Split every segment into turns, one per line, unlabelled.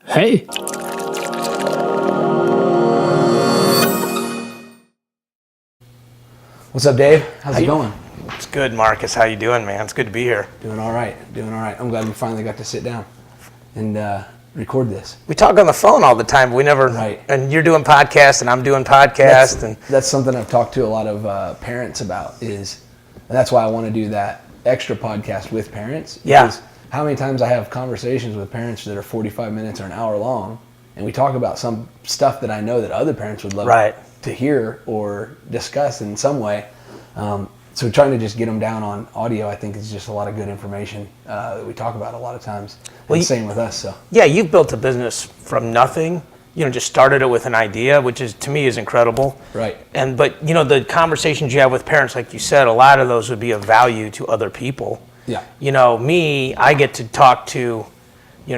Hey.
What's up, Dave? How's it going?
It's good, Marcus. How you doing, man? It's good to be here.
Doing all right. I'm glad we finally got to sit down and record this.
We talk on the phone all the time, but we never.
Right.
And you're doing podcasts, and I'm doing podcasts,
That's something I've talked to a lot of parents about. And that's why I want to do that extra podcast with parents.
Yeah.
Because how many times I have conversations with parents that are 45 minutes or an hour long, and we talk about some stuff that I know that other parents would love to hear or discuss in some way. So trying to just get them down on audio, I think, is just a lot of good information that we talk about a lot of times. Well, same with us. So
yeah, you've built a business from nothing. Just started it with an idea, which is, to me, is incredible.
Right.
But the conversations you have with parents, like you said, a lot of those would be of value to other people.
Yeah.
Me, I get to talk to,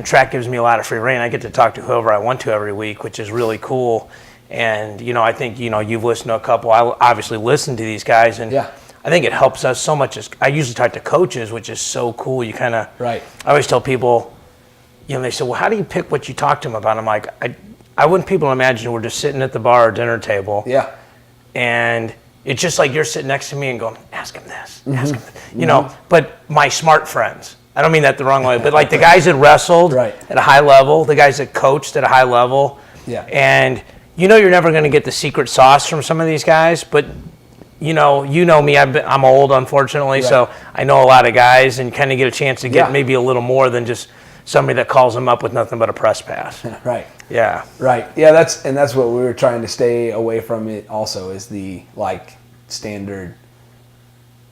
Track gives me a lot of free reign. I get to talk to whoever I want to every week, which is really cool. And, I think, you've listened to a couple. I obviously listen to these guys. And
yeah.
I think it helps us so much. I usually talk to coaches, which is so cool. You kind of,
right.
I always tell people, they say, well, how do you pick what you talk to them about? I'm like, I want people to imagine we're just sitting at the bar or dinner table.
Yeah.
And it's just like you're sitting next to me and going, ask him this, ask him this. But my smart friends, I don't mean that the wrong way, but like the guys that wrestled at a high level, the guys that coached at a high level.
Yeah.
And you're never going to get the secret sauce from some of these guys, but you know me, I'm old, unfortunately, so I know a lot of guys and kind of get a chance to get maybe a little more than just somebody that calls them up with nothing but a press pass.
Right.
Yeah.
Right. Yeah, that's what we were trying to stay away from. It also is the standard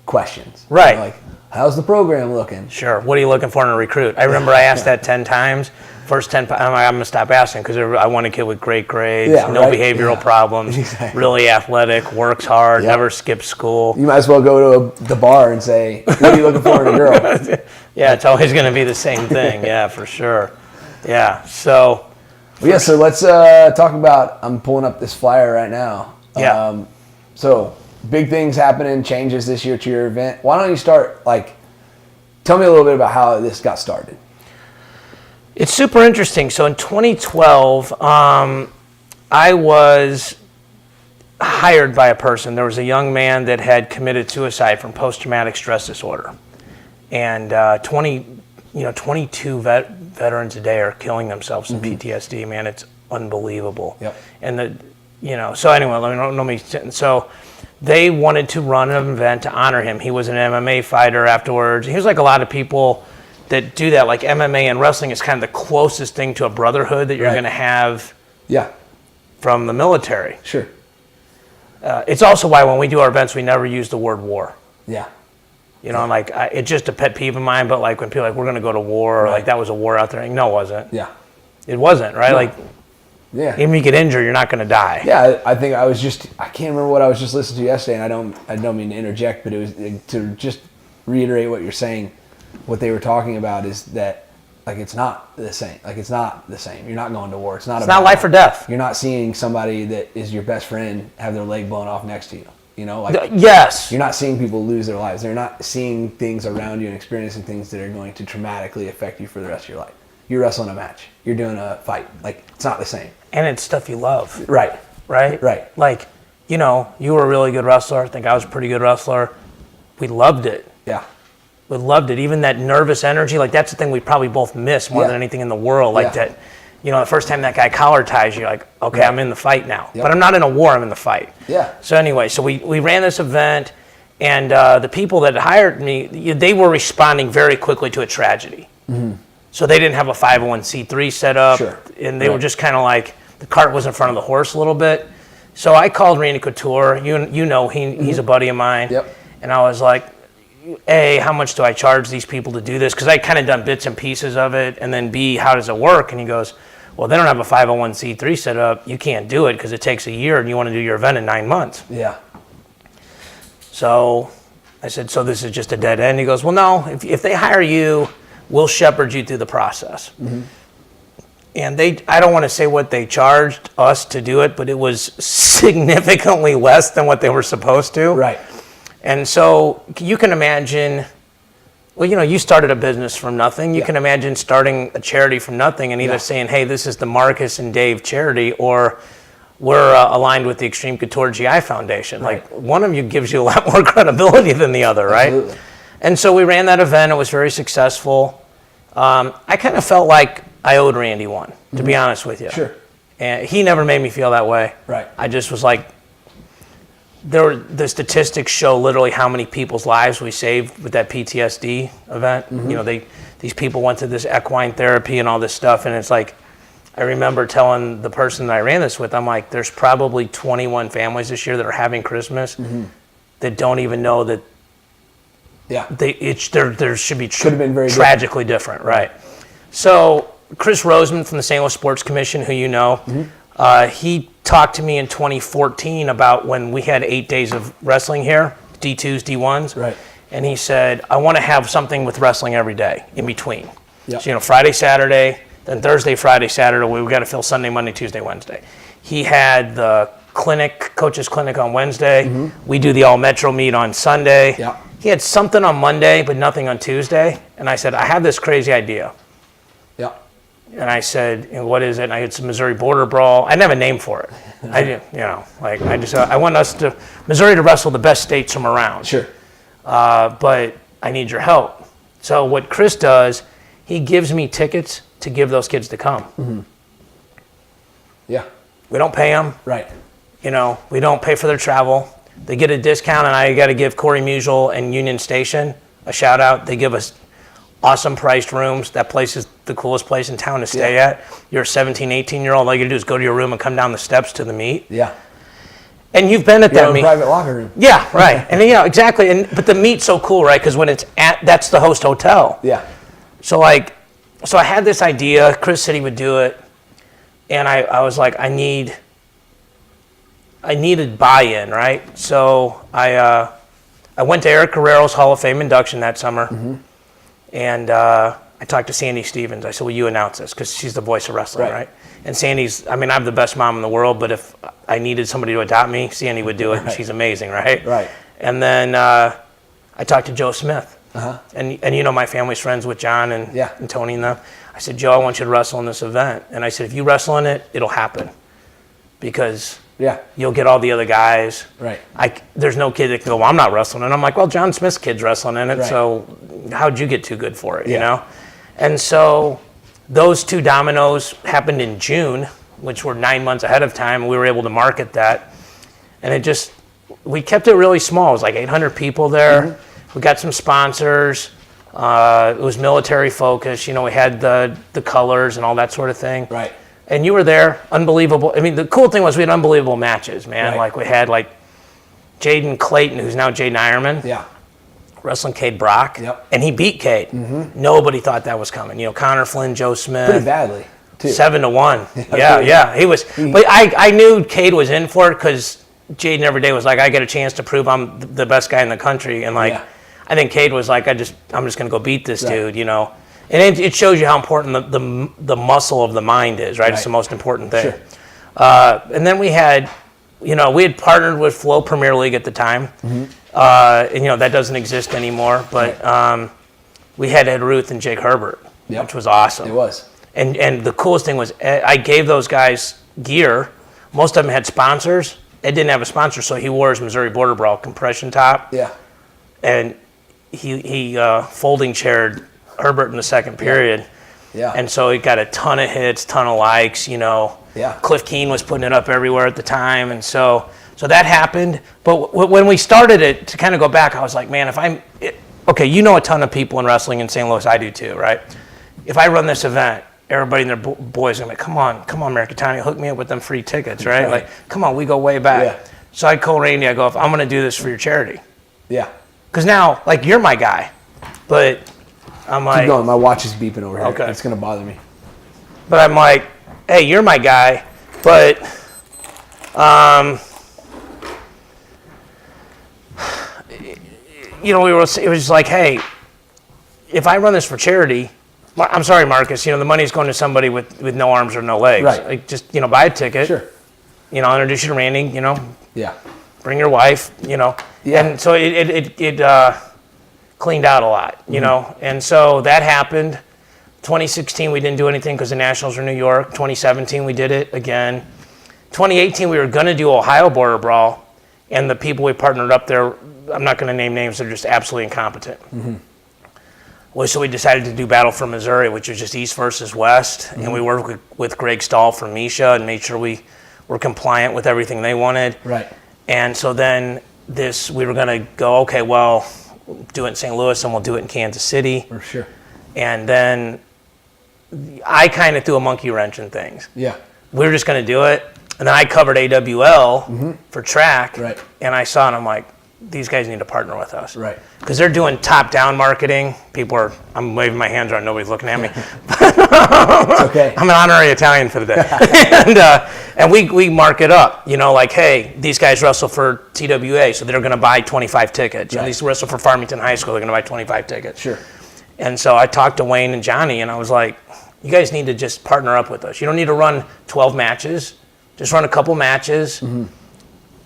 questions.
Right.
Like, how's the program looking?
Sure. What are you looking for in a recruit? I remember I asked that 10 times. First 10, I'm going to stop asking because I want a kid with great grades, no behavioral problems, really athletic, works hard, never skips school.
You might as well go to the bar and say, what are you looking for in a girl?
Yeah, it's always going to be the same thing. Yeah, for sure. Yeah, so.
So let's talk about, I'm pulling up this flyer right now.
Yeah.
So big things happening, changes this year to your event. Why don't you start, tell me a little bit about how this got started.
It's super interesting. So in 2012, I was hired by a person. There was a young man that had committed suicide from post-traumatic stress disorder. And 22 veterans a day are killing themselves in PTSD, man. It's unbelievable.
Yep.
And so anyway, let me so they wanted to run an event to honor him. He was an MMA fighter afterwards. He was like a lot of people that do that, like MMA and wrestling is kind of the closest thing to a brotherhood that you're going to have from the military.
Sure.
It's also why when we do our events, we never use the word war.
Yeah.
It's just a pet peeve of mine, but when people are like, we're going to go to war, or that was a war out there. No, it wasn't.
Yeah.
It wasn't, right?
No.
Even if you get injured, you're not going to die.
Yeah, I think I can't remember what I was just listening to yesterday, and I don't mean to interject, but it was to just reiterate what you're saying. What they were talking about is that it's not the same. It's not the same. You're not going to war. It's not
life or death.
You're not seeing somebody that is your best friend have their leg blown off next to you.
Yes.
You're not seeing people lose their lives. They're not seeing things around you and experiencing things that are going to traumatically affect you for the rest of your life. You're wrestling a match. You're doing a fight. It's not the same.
And it's stuff you love.
Right.
Right?
Right.
You were a really good wrestler. I think I was a pretty good wrestler. We loved it.
Yeah.
We loved it. Even that nervous energy, that's the thing we probably both miss more than anything in the world. That, the first time that guy collar ties you, okay, I'm in the fight now. Yep. But I'm not in a war, I'm in the fight.
Yeah.
So anyway, we ran this event, and the people that hired me, they were responding very quickly to a tragedy. Mm-hmm. So they didn't have a 501c3 set up, and they were just kind of the cart was in front of the horse a little bit. So I called Randy Couture. He's a buddy of mine.
Yep.
And I was like, A, how much do I charge these people to do this? Because I kind of done bits and pieces of it. And then B, how does it work? And he goes, well, they don't have a 501c3 set up. You can't do it because it takes a year and you want to do your event in 9 months.
Yeah.
So I said, so this is just a dead end? He goes, well, no, if they hire you, we'll shepherd you through the process. Mm-hmm. And I don't want to say what they charged us to do it, but it was significantly less than what they were supposed to.
Right.
And so you can imagine Well, you started a business from nothing. You can imagine starting a charity from nothing and either saying, hey, this is the Marcus and Dave charity, or we're aligned with the Extreme Couture GI Foundation.
Right.
Like, one of you gives you a lot more credibility than the other, right?
Absolutely.
And so we ran that event. It was very successful. I kind of felt like I owed Randy one, to be honest with you.
Sure.
And he never made me feel that way.
Right.
I just was like, the statistics show literally how many people's lives we saved with that PTSD event. These people went to this equine therapy and all this stuff, and it's like, I remember telling the person that I ran this with, I'm like, there's probably 21 families this year that are having Christmas that don't even know that there should be
Could have been very
tragically different, right? So Chris Roseman from the St. Louis Sports Commission, who you know, he talked to me in 2014 about when we had 8 days of wrestling here, D2s, D1s.
Right.
And he said, I want to have something with wrestling every day in between.
Yep.
So, Friday, Saturday, then Thursday, Friday, Saturday, we got to fill Sunday, Monday, Tuesday, Wednesday. He had the coach's clinic on Wednesday. We do the all Metro meet on Sunday.
Yep.
He had something on Monday, but nothing on Tuesday. And I said, I have this crazy idea.
Yeah.
And I said, what is it? And I had some Missouri Border Brawl. I didn't have a name for it. I didn't, I want Missouri to wrestle the best states from around.
Sure.
But I need your help. So what Chris does, he gives me tickets to give those kids to come.
Yeah.
We don't pay them.
Right.
We don't pay for their travel. They get a discount, and I got to give Corey Musial and Union Station a shout out. They give us awesome priced rooms. That place is the coolest place in town to stay at. You're a 17, 18-year-old. All you gotta do is go to your room and come down the steps to the meet.
Yeah.
And you've been at that meet.
Private locker room.
Yeah, right. And exactly. But the meet's so cool, right? Because when it's that's the host hotel.
Yeah.
So I had this idea. Chris said he would do it, and I was like, I needed buy-in, right? So I went to Eric Guerrero's Hall of Fame induction that summer. And I talked to Sandy Stevens. I said, will you announce this? Because she's the voice of wrestling, right? And Sandy's, I have the best mom in the world, but if I needed somebody to adopt me, Sandy would do it. Right. She's amazing, right?
Right.
And then I talked to Joe Smith. And my family's friends with John and Tony and them. I said, Joe, I want you to wrestle in this event. And I said, if you wrestle in it, it'll happen. Because you'll get all the other guys.
Right.
There's no kid that can go, well, I'm not wrestling. And I'm like, well, John Smith's kid's wrestling in it, so how'd you get too good for it, And so those two dominoes happened in June, which were 9 months ahead of time. We were able to market that. And we kept it really small. It was like 800 people there. We got some sponsors. It was military focused. We had the colors and all that sort of thing. Right. And you were there, unbelievable. The cool thing was we had unbelievable matches, man. Right. Like we had Jaden Clayton, who's now Jaden Ironman. Yeah. Wrestling Cade Brock. Yep. And he beat Cade. Nobody thought that was coming. Connor Flynn, Joe Smith.
Pretty badly, too.
7-1. Yeah. He was. But I knew Cade was in for it because Jaden every day was like, I get a chance to prove I'm the best guy in the country. And I think Cade was like, I'm just going to go beat this dude, And it shows you how important the muscle of the mind is, right? It's the most important thing. Sure. And then we had partnered with Flow Premier League at the time. And that doesn't exist anymore. But we had Ed Ruth and Jake Herbert, which was awesome.
It was.
And the coolest thing was I gave those guys gear. Most of them had sponsors. Ed didn't have a sponsor, so he wore his Missouri Border Brawl compression top. Yeah. And he folding chaired Herbert in the second period. Yeah. And so he got a ton of hits, ton of likes, Cliff Keen was putting it up everywhere at the time. And so that happened. But when we started it, to kind of go back, I was like, man, a ton of people in wrestling in St. Louis. I do too, right? If I run this event, everybody and their boys are like, come on, Mirikitani, hook me up with them free tickets, right? Like, come on, we go way back. Yeah. So I call Randy, I go, if I'm going to do this for your charity. Yeah. Because now, you're my guy. But I'm like...
Keep going, my watch is beeping over here. Okay. It's going to bother me.
But I'm like, hey, you're my guy, but... it was like, hey, if I run this for charity... I'm sorry, Marcus. The money's going to somebody with no arms or no legs. Right. Just buy a ticket. Sure. Introduce you to Randy. Yeah. Bring your wife. Yeah. And so it cleaned out a lot, you know? And so that happened. 2016, we didn't do anything because the Nationals were in New York. 2017, we did it again. 2018, we were going to do Ohio Border Brawl, and the people we partnered up there, I'm not going to name names, they're just absolutely incompetent. Well, so we decided to do Battle for Missouri, which was just East versus West, and we worked with Greg Stahl from Misha and made sure we were compliant with everything they wanted.
Right.
And so then we were going to go, okay, well, we'll do it in St. Louis and we'll do it in Kansas City.
For sure.
And then I kind of threw a monkey wrench in things.
Yeah.
We were just going to do it. And then I covered AWL for track.
Right.
And I saw it and I'm like, these guys need to partner with us.
Right.
Because they're doing top-down marketing. I'm waving my hands around, nobody's looking at me.
It's okay.
I'm an honorary Italian for the day. and we mark it up, you know, like, hey, these guys wrestle for TWA, so they're going to buy 25 tickets.
Right.
And these wrestle for Farmington High School, they're going to buy 25 tickets.
Sure.
And so I talked to Wayne and Johnny, and I was like, you guys need to just partner up with us. You don't need to run 12 matches. Just run a couple matches.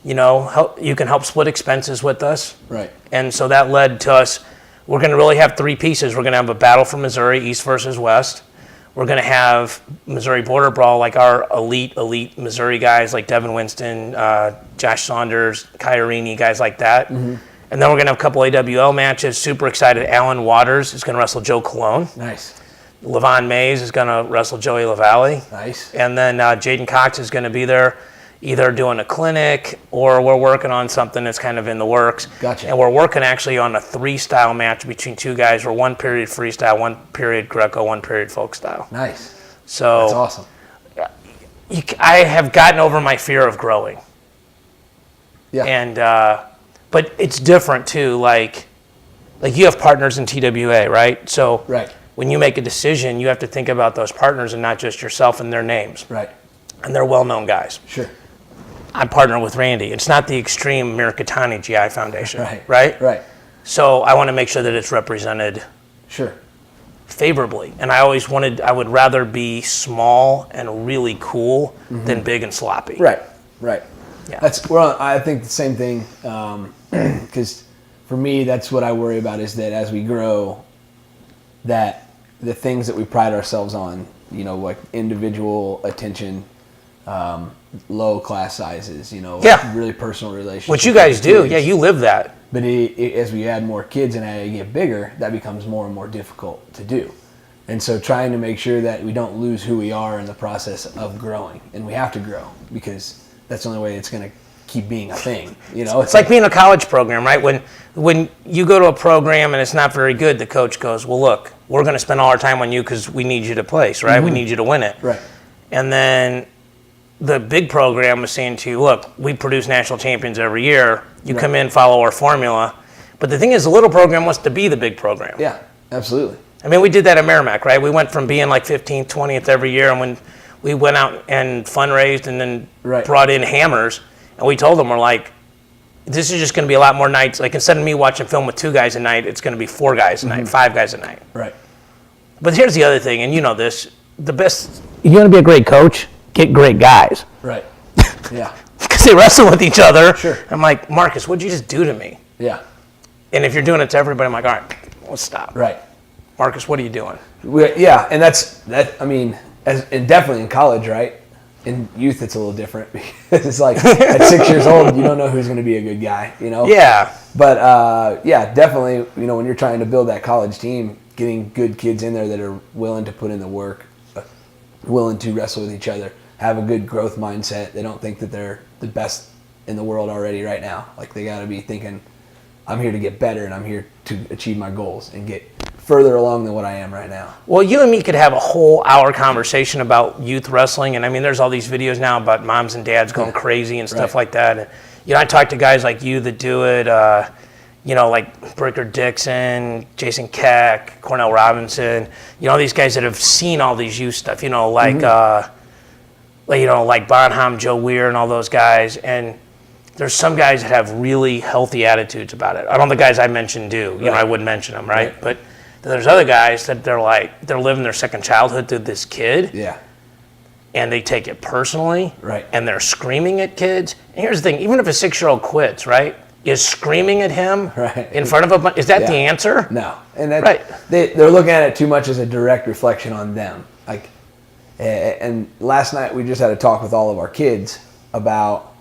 You know, you can help split expenses with us.
Right.
And so that led to us, we're going to really have three pieces. We're going to have a Battle for Missouri, East versus West. We're going to have Missouri Border Brawl, like our elite Missouri guys like Devin Winston, Josh Saunders, Kairini, guys like that. And then we're going to have a couple AWL matches. Super excited. Alan Waters is going to wrestle Joe Colon.
Nice.
Levon Mays is going to wrestle Joey LaValle.
Nice.
And then Jaden Cox is going to be there, either doing a clinic or we're working on something that's kind of in the works.
Gotcha.
And we're working actually on a 3-style match between two guys. We're 1 period freestyle, 1 period Greco, 1 period folk style.
Nice.
So
that's awesome.
I have gotten over my fear of growing.
Yeah.
And but it's different too. Like you have partners in TWA, right? So
right.
When you make a decision, you have to think about those partners and not just yourself and their names.
Right.
And they're well-known guys.
Sure.
I partner with Randy. It's not the extreme Mirikitani GI Foundation,
Right.
right?
Right.
So I want to make sure that it's represented
Sure.
favorably. And I would rather be small and really cool than big and sloppy.
Right. Right.
Yeah.
I think the same thing, because for me, that's what I worry about, is that as we grow, that the things that we pride ourselves on, you know, like individual attention, low class sizes, you know, really personal relationships.
Which you guys do. Yeah, you live that.
But as we add more kids and I get bigger, that becomes more and more difficult to do. And so trying to make sure that we don't lose who we are in the process of growing. And we have to grow, because that's the only way it's going to keep being a thing. You know,
it's like being a college program, right? When you go to a program and it's not very good, the coach goes, well, look, we're going to spend all our time on you because we need you to place, right? We need you to win it.
Right.
And then the big program was saying to you, look, we produce national champions every year. You come in, follow our formula. But the thing is, the little program wants to be the big program.
Yeah, absolutely.
I mean, we did that at Merrimack, right? We went from being like 15th, 20th every year, and when we went out and fundraised and then brought in hammers, and we told them, we're like, this is just going to be a lot more nights. Like, instead of me watching film with 2 guys a night, it's going to be 4 guys a night, 5 guys a night.
Right.
But here's the other thing, and you know this, the best, you want to be a great coach, get great guys.
Right. Yeah.
Because they wrestle with each other.
Sure.
I'm like, Marcus, what'd you just do to me?
Yeah.
And if you're doing it to everybody, I'm like, all right, let's stop.
Right.
Marcus, what are you doing?
Yeah, and I mean, and definitely in college, right? In youth, it's a little different, because it's like at 6 years old, you don't know who's going to be a good guy, you know?
Yeah.
But yeah, definitely, you know, when you're trying to build that college team, getting good kids in there that are willing to put in the work, willing to wrestle with each other, have a good growth mindset. They don't think that they're the best in the world already right now. Like, they got to be thinking, I'm here to get better and I'm here to achieve my goals and get further along than what I am right now.
Well, you and me could have a whole hour conversation about youth wrestling, and I mean, there's all these videos now about moms and dads going crazy and stuff like that. And you know, I talk to guys like you that do it. You know, like Bricker Dixon, Jason Keck, Cornell Robinson. You know, these guys that have seen all these youth stuff. You know, like you know, like Bonham, Joe Weir, and all those guys. And there's some guys that have really healthy attitudes about it. I don't know the guys I mentioned do. You know, I wouldn't mention them, right? But there's other guys that they're living their second childhood through this kid.
Yeah.
And they take it personally.
Right.
And they're screaming at kids. And here's the thing, even if a 6-year-old quits, right? is screaming at him in front of a bunch. Is that the answer?
No. And they're looking at it too much as a direct reflection on them. Like, and last night we just had a talk with all of our kids about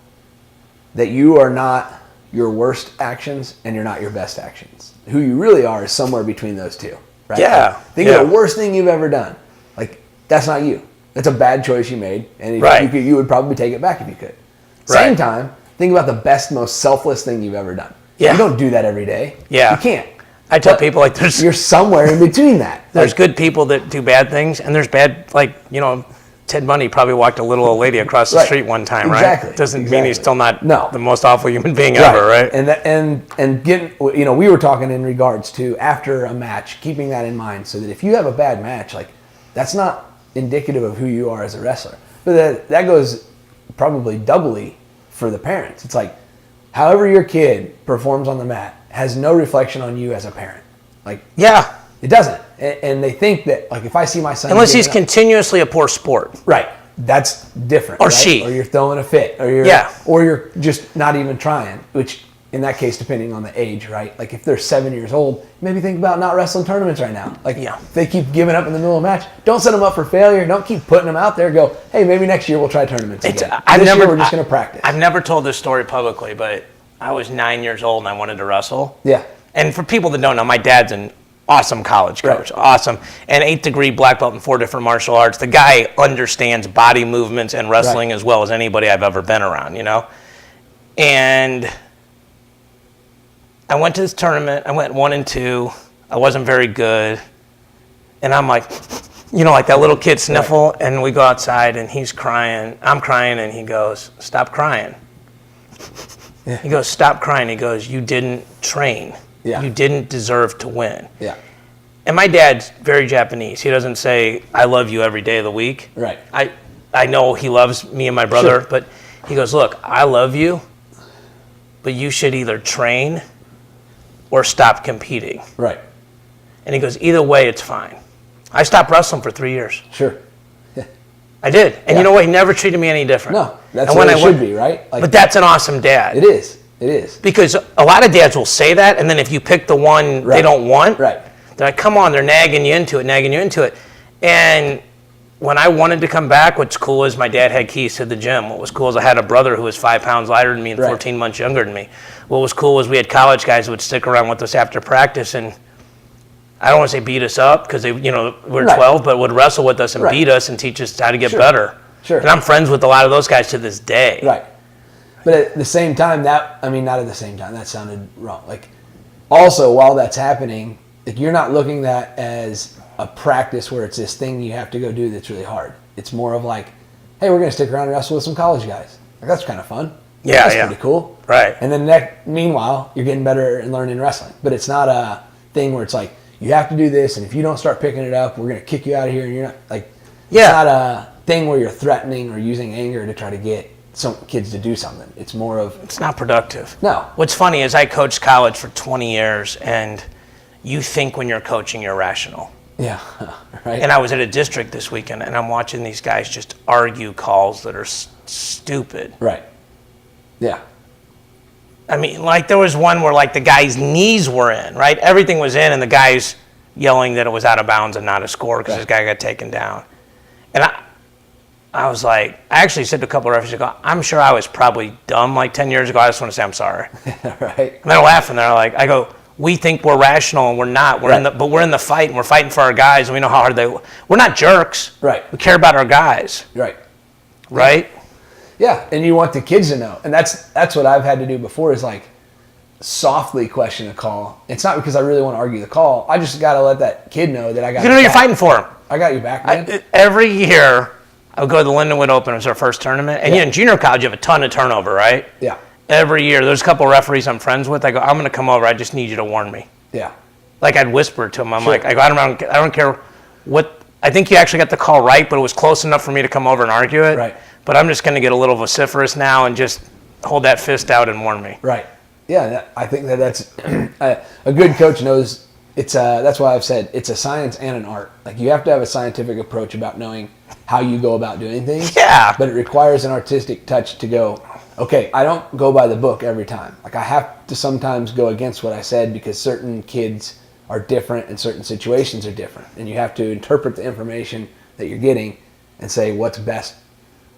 that you are not your worst actions and you're not your best actions. Who you really are is somewhere between those two. Right?
Yeah.
Like, think of the worst thing you've ever done. Like, that's not you. That's a bad choice you made. And if you would probably take it back if you could. Same time, think about the best, most selfless thing you've ever done. Yeah. You don't do that every day. Yeah. You can't.
I tell people, like,
you're somewhere in between that.
There's good people that do bad things, and there's bad, like, you know, Ted Bundy probably walked a little old lady across the street one time, right? Doesn't mean he's still not the most awful human being ever, right?
And getting, you know, we were talking in regards to after a match, keeping that in mind, so that if you have a bad match, like, that's not indicative of who you are as a wrestler. But that goes probably doubly for the parents. It's like, however your kid performs on the mat has no reflection on you as a parent. Like, it doesn't. And they think that, like, if I see my son,
unless he's continuously a poor sport,
right? That's different.
Or she,
or you're throwing a fit, or you're just not even trying. Which, in that case, depending on the age, right? Like, if they're 7 years old, maybe think about not wrestling tournaments right now. Like, if they keep giving up in the middle of a match, don't set them up for failure. Don't keep putting them out there. Go, hey, maybe next year we'll try tournaments again. This year we're just going to practice.
I've never told this story publicly, but I was 9 years old and I wanted to wrestle.
Yeah.
And for people that don't know, my dad's an awesome college coach, awesome, and 8th-degree black belt in 4 different martial arts. The guy understands body movements and wrestling as well as anybody I've ever been around, you know. And I went to this tournament. I went 1-2. I wasn't very good, and I'm like, you know, like that little kid sniffle. And we go outside, and he's crying. I'm crying, and he goes, "Stop crying." Yeah. He goes, "Stop crying." He goes, "You didn't train. Yeah. You didn't deserve to win."
Yeah.
And my dad's very Japanese. He doesn't say, "I love you" every day of the week.
Right.
I know he loves me and my brother, but he goes, "Look, I love you, but you should either train or stop competing."
Right.
And he goes, "Either way, it's fine." I stopped wrestling for 3 years.
Sure. Yeah.
I did. And you know what? He never treated me any different.
No, that's what it should be, right?
Like, but that's an awesome dad.
It is. It is.
Because a lot of dads will say that, and then if you pick the one they don't want, they're like, come on, they're nagging you into it. And when I wanted to come back, what's cool is my dad had keys to the gym. What was cool is I had a brother who was 5 pounds lighter than me and 14 months younger than me. What was cool was we had college guys who would stick around with us after practice, and I don't want to say beat us up because they, you know, we're 12, but would wrestle with us and beat us and teach us how to get better. Sure. And I'm friends with a lot of those guys to this day.
Right. But at the same time, not at the same time, that sounded wrong. Like, also, while that's happening, like, you're not looking at that as a practice where it's this thing you have to go do that's really hard. It's more of like, hey, we're going to stick around and wrestle with some college guys. Like, that's kind of fun.
Yeah,
that's pretty cool.
Right.
And then meanwhile, you're getting better and learning wrestling. But it's not a thing where it's like, you have to do this, and if you don't start picking it up, we're going to kick you out of here. And you're not, like, it's not a thing where you're threatening or using anger to try to get some kids to do something. It's more of...
It's not productive.
No.
What's funny is I coached college for 20 years, and you think when you're coaching, you're rational.
Yeah, right.
And I was at a district this weekend, and I'm watching these guys just argue calls that are stupid.
Right. Yeah.
I mean, like, there was one where, like, the guy's knees were in, right? Everything was in, and the guy's yelling that it was out of bounds and not a score because this guy got taken down. And I was like, I actually said to a couple of referees, I'm sure I was probably dumb like 10 years ago. I just want to say I'm sorry.
Right.
And they're laughing. They're like, I go, we think we're rational and we're not. But we're in the fight and we're fighting for our guys and we know how hard we're not jerks.
Right.
We care about our guys.
Right.
Right?
Yeah, and you want the kids to know. And that's what I've had to do before is, like, softly question a call. It's not because I really want to argue the call. I just got to let that kid know that I got
you know you're fighting for him.
I got your back, man.
Every year, I would go to the Lindenwood Open. It was our first tournament. And in junior college, you have a ton of turnover, right?
Yeah.
Every year. There's a couple of referees I'm friends with. I go, I'm going to come over. I just need you to warn me.
Yeah.
Like, I'd whisper to him. I'm like, I don't care what. I think you actually got the call right, but it was close enough for me to come over and argue it.
Right.
But I'm just going to get a little vociferous now and just hold that fist out and warn me.
Right. Yeah, I think that's a good coach knows it's that's why I've said it's a science and an art. Like, you have to have a scientific approach about knowing how you go about doing things.
Yeah.
But it requires an artistic touch to go, okay, I don't go by the book every time. Like, I have to sometimes go against what I said because certain kids are different and certain situations are different. And you have to interpret the information that you're getting and say what's best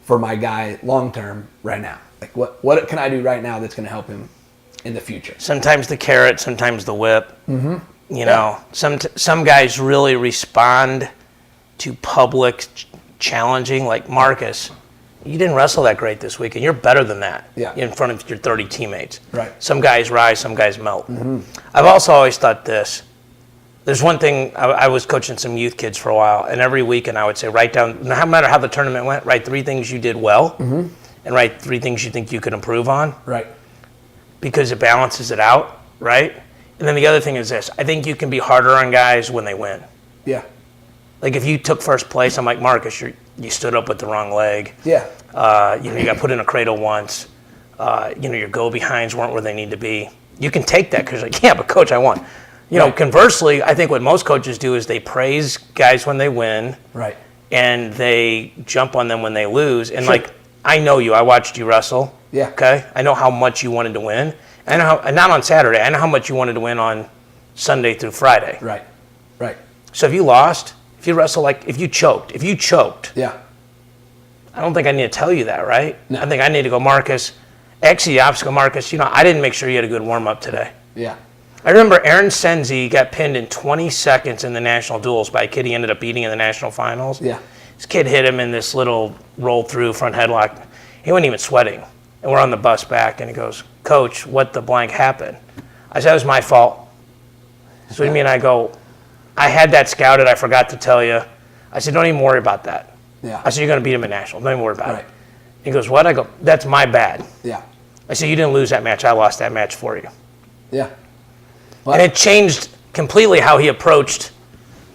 for my guy long term right now. Like, what can I do right now that's going to help him in the future?
Sometimes the carrot, sometimes the whip. Mm-hmm. You know, some guys really respond to public challenging, like Marcus. You didn't wrestle that great this week, and you're better than that in front of your 30 teammates.
Right.
Some guys rise, some guys melt. Mm-hmm. I've also always thought this. There's one thing, I was coaching some youth kids for a while, and every weekend I would say, write down, no matter how the tournament went, write 3 things you did well, and write 3 things you think you could improve on.
Right.
Because it balances it out, right? And then the other thing is this. I think you can be harder on guys when they win.
Yeah.
Like if you took first place, I'm like, Marcus, you stood up with the wrong leg.
Yeah.
You got put in a cradle once. Your go-behinds weren't where they need to be. You can take that because you're like, yeah, but coach, I won. You know, conversely, I think what most coaches do is they praise guys when they win. Right. And they jump on them when they lose. And like, I know you. I watched you wrestle.
Yeah.
Okay. I know how much you wanted to win. I know how, not on Saturday. I know how much you wanted to win on Sunday through Friday.
Right. Right.
So if you lost, if you wrestle if you choked,
yeah.
I don't think I need to tell you that, right?
No.
I think I need to go, Marcus. Actually, the opposite, Marcus. I didn't make sure you had a good warm up today.
Yeah.
I remember Aaron Senzi got pinned in 20 seconds in the national duels by a kid he ended up beating in the national finals.
Yeah.
This kid hit him in this little roll through front headlock. He wasn't even sweating. And we're on the bus back, and he goes, Coach, what the blank happened? I said, it was my fault. So what do you mean? I go, I had that scouted. I forgot to tell you. I said, don't even worry about that.
Yeah.
I said, you're going to beat him in national. Don't even worry about it. He goes, what? I go, that's my bad.
Yeah.
I said, you didn't lose that match. I lost that match for you.
Yeah.
Well, and it changed completely how he approached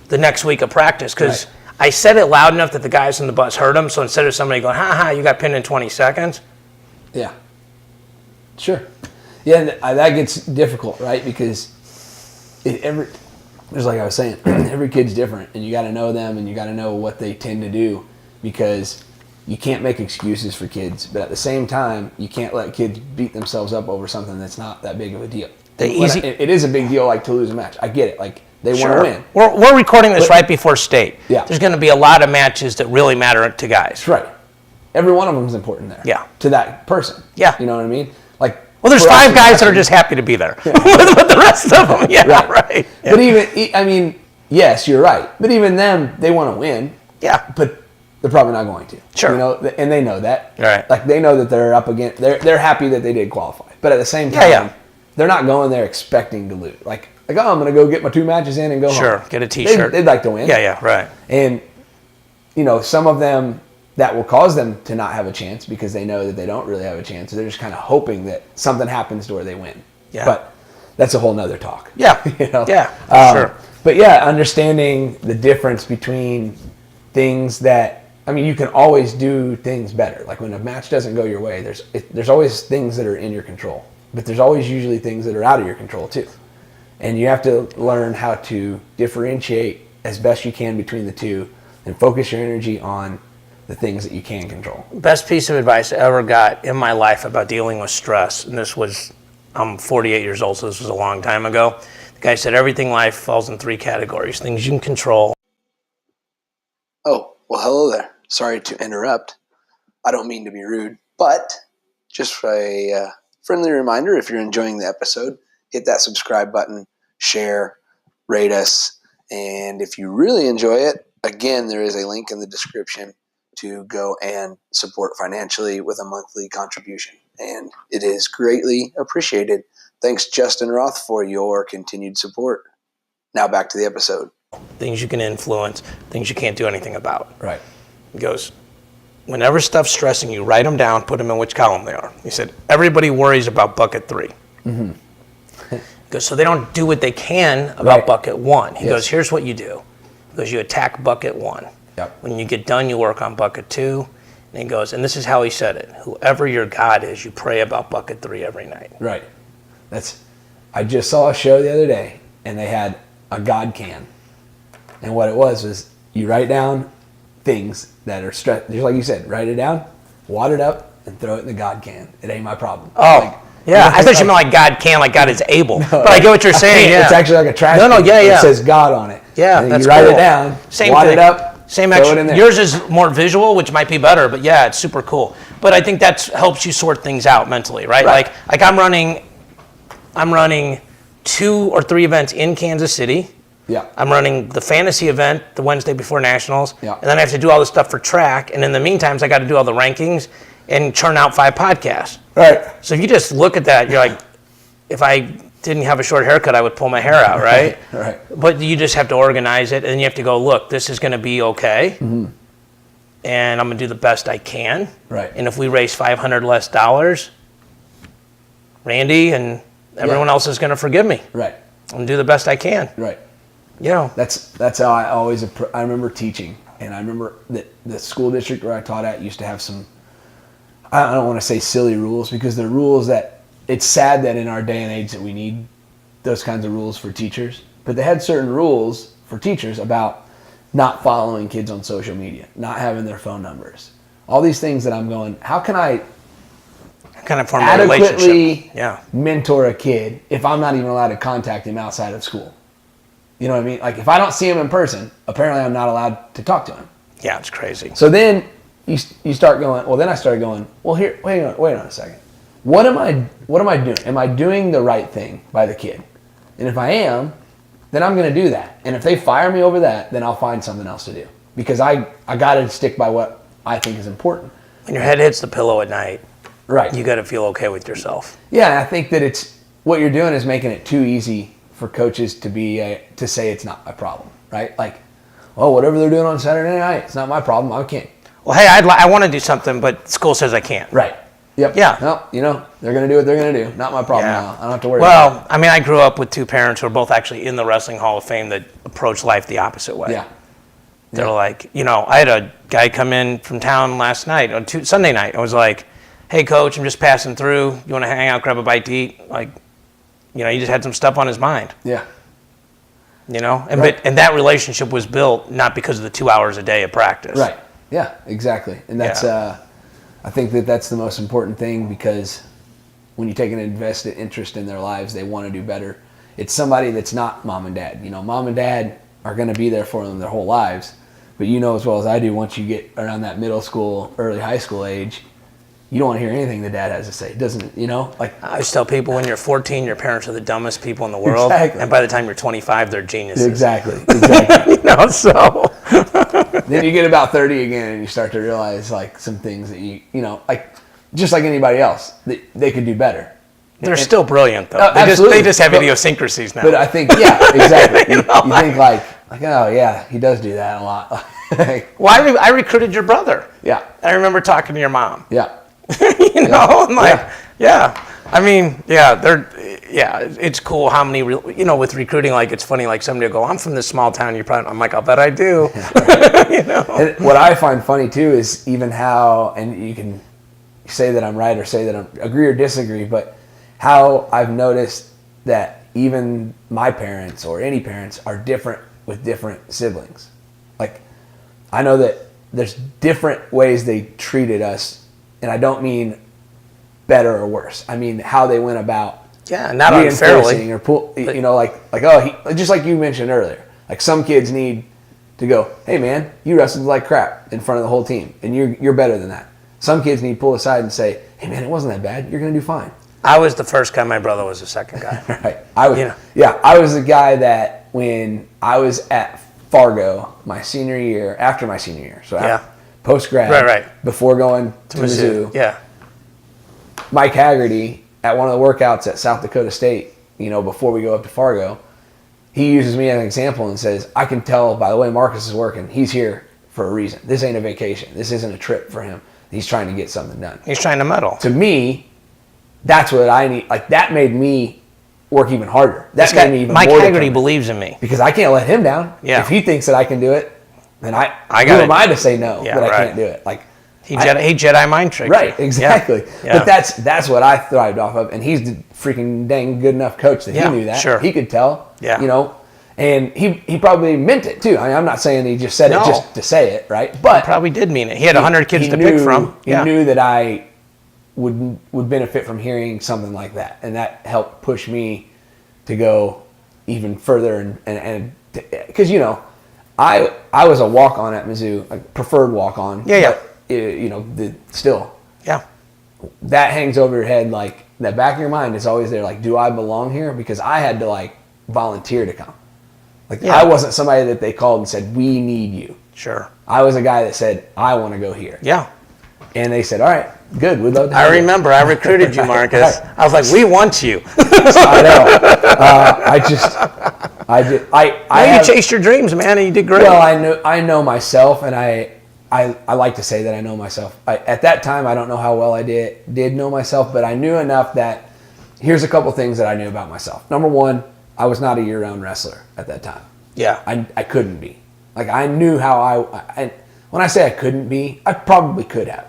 the next week of practice because I said it loud enough that the guys on the bus heard him. So instead of somebody going, you got pinned in 20 seconds.
Yeah. Sure. Yeah, that gets difficult, right? Because just like I was saying, every kid's different, and you got to know them, and you got to know what they tend to do, because you can't make excuses for kids, but at the same time, you can't let kids beat themselves up over something that's not that big of a deal. It is a big deal, like to lose a match. I get it. Like they want to win.
We're recording this right before state.
Yeah.
There's going to be a lot of matches that really matter to guys.
That's right. Every one of them is important there.
Yeah.
To that person.
Yeah.
You know what I mean? Like.
Well, there's 5 guys that are just happy to be there. Yeah. But the rest of them, right. Yeah.
But yes, you're right. But even them, they want to win.
Yeah.
But they're probably not going to.
Sure.
And they know that.
Right.
Like they know that they're up against. They're happy that they did qualify. But at the same time, they're not going there expecting to lose. Like I'm going to go get my 2 matches in and go home.
Sure. Get a T-shirt.
They'd like to win.
Yeah. Right.
And some of them. That will cause them to not have a chance because they know that they don't really have a chance. So they're just kind of hoping that something happens to where they win.
Yeah.
But that's a whole nother talk.
Yeah. Yeah. Sure.
But understanding the difference between things that, you can always do things better. Like when a match doesn't go your way, there's always things that are in your control. But there's always usually things that are out of your control too. And you have to learn how to differentiate as best you can between the two and focus your energy on the things that you can control.
Best piece of advice I ever got in my life about dealing with stress, and I'm 48 years old, so this was a long time ago. The guy said everything in life falls in 3 categories: things you can control.
Oh, well, hello there. Sorry to interrupt. I don't mean to be rude, but just a friendly reminder, if you're enjoying the episode, hit that subscribe button, share, rate us, and if you really enjoy it, again, there is a link in the description to go and support financially with a monthly contribution. And it is greatly appreciated. Thanks, Justin Roth, for your continued support. Now back to the episode.
Things you can influence, things you can't do anything about.
Right.
He goes, whenever stuff's stressing you, write them down, put them in which column they are. He said, everybody worries about bucket 3. Mm-hmm. He goes, so they don't do what they can about bucket 1. He goes, here's what you do. He goes, you attack bucket 1. Yep. When you get done, you work on bucket 2. And he goes, and this is how he said it: whoever your God is, you pray about bucket 3 every night. Right.
I just saw a show the other day, and they had a God can. And what it was you write down things that are stress. Just like you said, write it down, wad it up, and throw it in the God can. It ain't my problem.
Oh, yeah. I thought you meant like God can, like God is able. But I get what you're saying. Yeah.
It's actually like a trash can.
Yeah.
It says God on it.
Yeah,
and
that's
you write
cool.
it down,
Same
wad
thing.
it up,
Same
throw
action.
it in there.
Yours is more visual, which might be better, but yeah, it's super cool. But I think that helps you sort things out mentally, right? Like I'm running 2 or 3 events in Kansas City.
Yeah.
I'm running the fantasy event the Wednesday before nationals.
Yeah.
And then I have to do all the stuff for track. And in the meantime, I got to do all the rankings and churn out 5 podcasts.
Right.
So if you just look at that, you're like, if I didn't have a short haircut, I would pull my hair out, right?
Right.
But you just have to organize it, and you have to go, look, this is going to be okay, and I'm going to do the best I can.
Right.
And if we raise $500 less, Randy and everyone else is going to forgive me.
Right.
And do the best I can.
Right.
You know.
That's how I always. I remember teaching, and I remember that the school district where I taught at used to have some. I don't want to say silly rules because they're rules that it's sad that in our day and age that we need those kinds of rules for teachers. But they had certain rules for teachers about not following kids on social media, not having their phone numbers, all these things that I'm going. How can I
form a
adequately
relationship?
mentor a kid if I'm not even allowed to contact him outside of school? You know what I mean? Like if I don't see him in person, apparently I'm not allowed to talk to him.
Yeah, it's crazy.
So then you start going, well, then I started going, well, here, wait on a second. What am I doing? Am I doing the right thing by the kid? And if I am, then I'm going to do that. And if they fire me over that, then I'll find something else to do because I got to stick by what I think is important.
When your head hits the pillow at night,
right?
You got to feel okay with yourself.
Yeah, and I think that it's what you're doing is making it too easy for coaches to say it's not my problem, right? Like, oh, whatever they're doing on Saturday night, it's not my problem. I can't.
Well, hey, I want to do something, but school says I can't.
Right. Yep.
Yeah.
No, they're going to do what they're going to do. Not my problem now. I don't have to worry
about
it.
Well, I mean, I grew up with 2 parents who are both actually in the Wrestling Hall of Fame that approach life the opposite way.
Yeah.
They're like, I had a guy come in from town last night, on Sunday night. I was like, hey, coach, I'm just passing through. You want to hang out, grab a bite to eat? Like, he just had some stuff on his mind.
Yeah.
And that relationship was built not because of the 2 hours a day of practice.
Right. Yeah, exactly. And that's, I think that's the most important thing because when you take an invested interest in their lives, they want to do better. It's somebody that's not mom and dad. Mom and dad are going to be there for them their whole lives. But as well as I do, once you get around that middle school, early high school age, you don't want to hear anything the dad has to say. Doesn't, like
I always tell people when you're 14, your parents are the dumbest people in the world.
Exactly.
And by the time you're 25, they're geniuses.
Exactly.
So.
Then you get about 30 again and you start to realize like some things that like just like anybody else, they could do better.
They're still brilliant though.
They
just have idiosyncrasies now.
But I think, yeah, exactly. you think like, oh yeah, he does do that a lot.
Well, I recruited your brother.
Yeah.
I remember talking to your mom.
Yeah.
I'm like, I mean, it's cool how many, with recruiting, like, it's funny, like, somebody will go, I'm from this small town, I'm like, I'll bet I do.
And what I find funny, too, is even how, and you can say that I'm right or say that I agree or disagree, but how I've noticed that even my parents or any parents are different with different siblings. Like, I know that there's different ways they treated us, and I don't mean better or worse. I mean how they went about
not unfairly.
Or just like you mentioned earlier. Like some kids need to go, hey man, you wrestled like crap in front of the whole team, and you're better than that. Some kids need to pull aside and say, hey man, it wasn't that bad. You're gonna do fine.
I was the first guy. My brother was the second guy.
Right. I was the guy that when I was at Fargo after my senior year, so post-grad, before going to Mizzou.
Yeah.
Mike Haggerty, at one of the workouts at South Dakota State, before we go up to Fargo, he uses me as an example and says, I can tell by the way Marcus is working, he's here for a reason. This ain't a vacation. This isn't a trip for him. He's trying to get something done.
He's trying to medal.
To me, that's what I need. Like, that made me work even harder. That made me even
Mike
more
Haggerty
determined.
believes in me.
Because I can't let him down.
Yeah.
If he thinks that I can do it, then who am I to say no that I can't do it? Like,
he Jedi mind tricked
right,
you.
exactly.
Yeah.
But that's what I thrived off of, and he's the freaking dang good enough coach that he knew that.
Sure.
He could tell.
Yeah.
And he probably meant it too. I mean, I'm not saying he just said it just to say it, right? But
he probably did mean it. He had 100 kids to pick from.
He knew that I would benefit from hearing something like that, and that helped push me to go even further and because I was a walk-on at Mizzou, a preferred walk-on.
Yeah.
But, still.
Yeah.
That hangs over your head, like, that back of your mind is always there, like, do I belong here? Because I had to, like, volunteer to come. Like, I wasn't somebody that they called and said, we need you.
Sure.
I was a guy that said, I want to go here.
Yeah.
And they said, all right, good, we'd love to have you.
I remember, I recruited you, Marcus.
Right.
I was like, we want you.
I know.
You chased your dreams, man, and you did great.
Well, I know myself, and I like to say that I know myself. At that time, I don't know how well I did know myself, but I knew enough that here's a couple things that I knew about myself. Number one, I was not a year-round wrestler at that time.
Yeah.
I couldn't be. Like, I knew how when I say I couldn't be, I probably could have.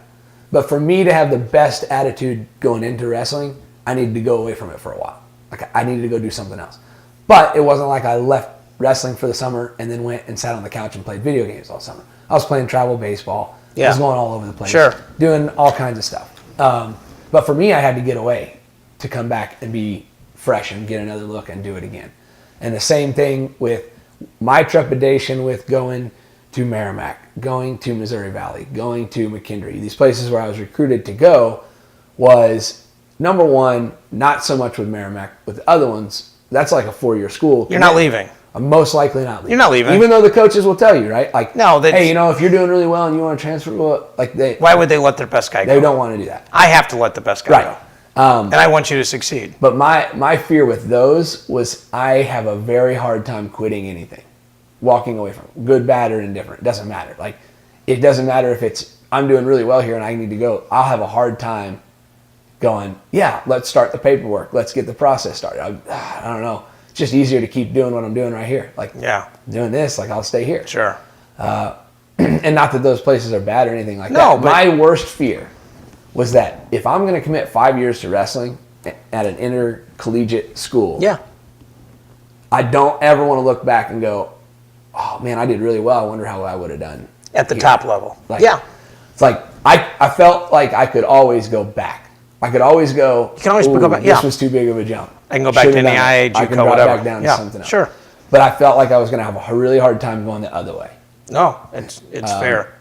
But for me to have the best attitude going into wrestling, I needed to go away from it for a while. Like, I needed to go do something else. But it wasn't like I left wrestling for the summer and then went and sat on the couch and played video games all summer. I was playing travel baseball. I was going all over the place.
Sure.
Doing all kinds of stuff. But for me, I had to get away to come back and be fresh and get another look and do it again. And the same thing with my trepidation with going to Merrimack, going to Missouri Valley, going to McKendree, these places where I was recruited to go, was, number one, not so much with Merrimack. With the other ones, that's like a 4-year school.
You're not leaving.
I'm most likely not leaving.
You're not leaving.
Even though the coaches will tell you, right? Like,
no,
hey, if you're doing really well and you want to transfer,
why would they let their best guy go?
They don't want to do that.
I have to let the best guy go. And I want you to succeed.
But my fear with those was I have a very hard time quitting anything. Walking away from it. Good, bad, or indifferent. It doesn't matter. Like, it doesn't matter if it's, I'm doing really well here and I need to go. I'll have a hard time going, yeah, let's start the paperwork. Let's get the process started. I don't know. It's just easier to keep doing what I'm doing right here. Like, doing this, like, I'll stay here.
Sure.
And not that those places are bad or anything like that.
No, but
my worst fear was that if I'm going to commit 5 years to wrestling at an intercollegiate school, I don't ever want to look back and go, oh man, I did really well. I wonder how I would have done
at the top level.
Like, it's like I felt like I could always go back. I could always go.
You can always go back.
This was too big of a jump.
I can go back to the IA, JUCO,
I can drop
whatever.
back down to something else.
Sure.
But I felt like I was going to have a really hard time going the other way.
No, it's fair.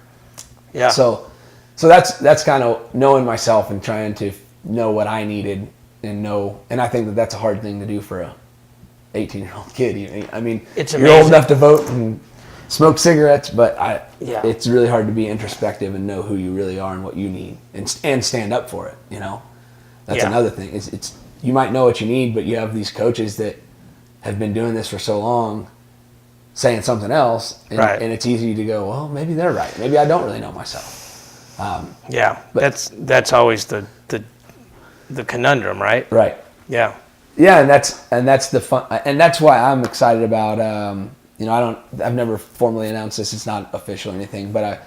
Yeah.
So that's kind of knowing myself and trying to know what I needed and I think that that's a hard thing to do for a 18-year-old kid. I mean,
it's
you're old enough to vote and smoke cigarettes, but
it's
really hard to be introspective and know who you really are and what you need and stand up for it. That's another thing. It's you might know what you need, but you have these coaches that have been doing this for so long saying something else, and it's easy to go, well, maybe they're right. Maybe I don't really know myself.
But that's always the conundrum, right?
Right.
Yeah.
Yeah, and that's the fun, and that's why I'm excited about. I've never formally announced this; it's not official or anything, but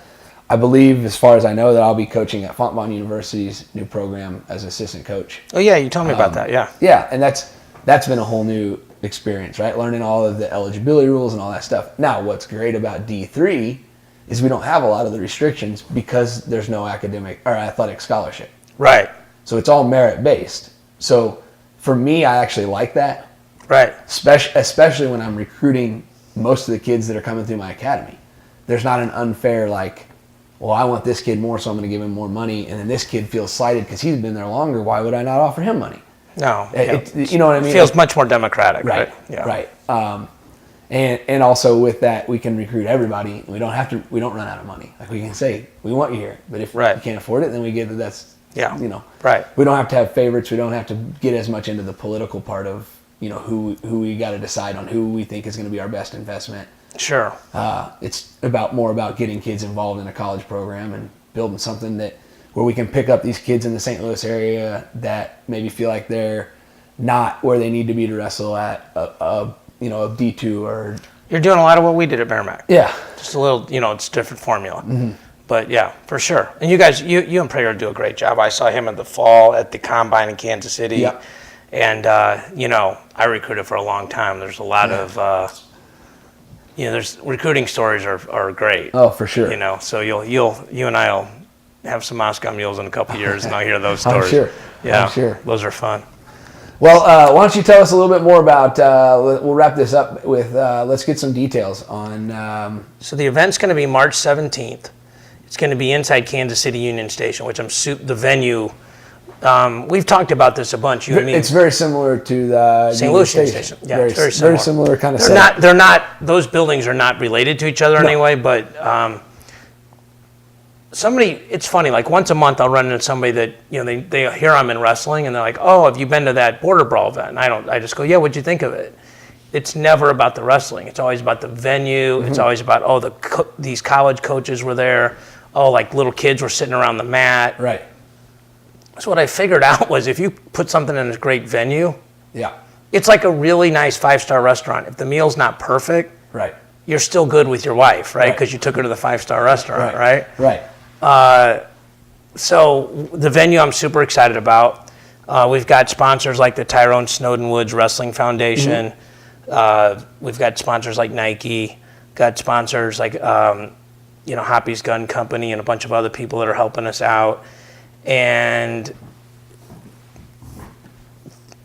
I believe, as far as I know, that I'll be coaching at Fontbonne University's new program as assistant coach.
Oh yeah, you told me about that. Yeah.
Yeah, and that's been a whole new experience, right? Learning all of the eligibility rules and all that stuff. Now, what's great about D3 is we don't have a lot of the restrictions because there's no academic or athletic scholarship.
Right.
So it's all merit based. So for me, I actually like that.
Right.
Especially when I'm recruiting most of the kids that are coming through my academy. There's not an unfair, like, well, I want this kid more, so I'm going to give him more money, and then this kid feels slighted because he's been there longer. Why would I not offer him money?
No.
You know what I mean?
It feels much more democratic, right?
Yeah. Right. And also with that, we can recruit everybody. We don't run out of money. Like, we can say, we want you here, but if you can't afford it, then we get that that's,
Right.
We don't have to have favorites. We don't have to get as much into the political part of, who we got to decide on who we think is going to be our best investment.
Sure.
It's more about getting kids involved in a college program and building something where we can pick up these kids in the St. Louis area that maybe feel like they're not where they need to be to wrestle at a D2 or.
You're doing a lot of what we did at Merrimack.
Yeah.
Just a little, it's a different formula.
Mm-hmm.
But yeah, for sure. And you guys, you and Prayer do a great job. I saw him in the fall at the Combine in Kansas City.
Yeah.
And, I recruited for a long time. There's a lot of, there's recruiting stories are great.
Oh, for sure.
So you and I'll have some Moscow mules in a couple of years, and I'll hear those stories.
I'm sure.
Yeah,
I'm sure.
Those are fun.
Well, why don't you tell us a little bit more about, we'll wrap this up with, let's get some details on.
So the event's going to be March 17th. It's going to be inside Kansas City Union Station, which the venue. We've talked about this a bunch. You and me.
It's very similar to the
St. Louis Station. Yeah,
very,
it's very similar.
Very similar kind of
they're
setup.
not. They're not. Those buildings are not related to each other anyway. But somebody, it's funny. Like once a month, I'll run into somebody that they hear I'm in wrestling, and they're like, "Oh, have you been to that Border Brawl event?" And I just go, "Yeah, what'd you think of it?" It's never about the wrestling. It's always about the venue. It's always about these college coaches were there. Oh, like little kids were sitting around the mat.
Right.
So what I figured out was if you put something in a great venue,
yeah,
it's like a really nice 5-star restaurant. If the meal's not perfect,
right,
you're still good with your wife, right? Because you took her to the 5-star restaurant, right?
Right.
So the venue I'm super excited about. We've got sponsors like the Tyrone Snowden Woods Wrestling Foundation. We've got sponsors like Nike. Got sponsors like Hoppy's Gun Company and a bunch of other people that are helping us out. And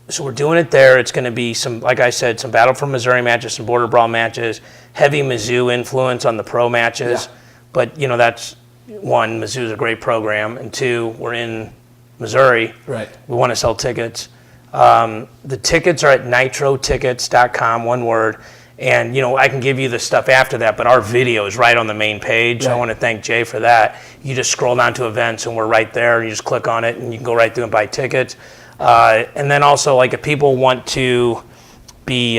so we're doing it there. It's going to be some, like I said, some Battle for Missouri matches, some Border Brawl matches, heavy Mizzou influence on the pro matches. Yeah. But, that's one, Mizzou's a great program. And two, we're in Missouri.
Right.
We want to sell tickets. The tickets are at nitrotickets.com, one word. And, I can give you the stuff after that, but our video is right on the main page. Right. I want to thank Jay for that. You just scroll down to events, and we're right there. You just click on it, and you can go right through and buy tickets. And then also, like, if people want to be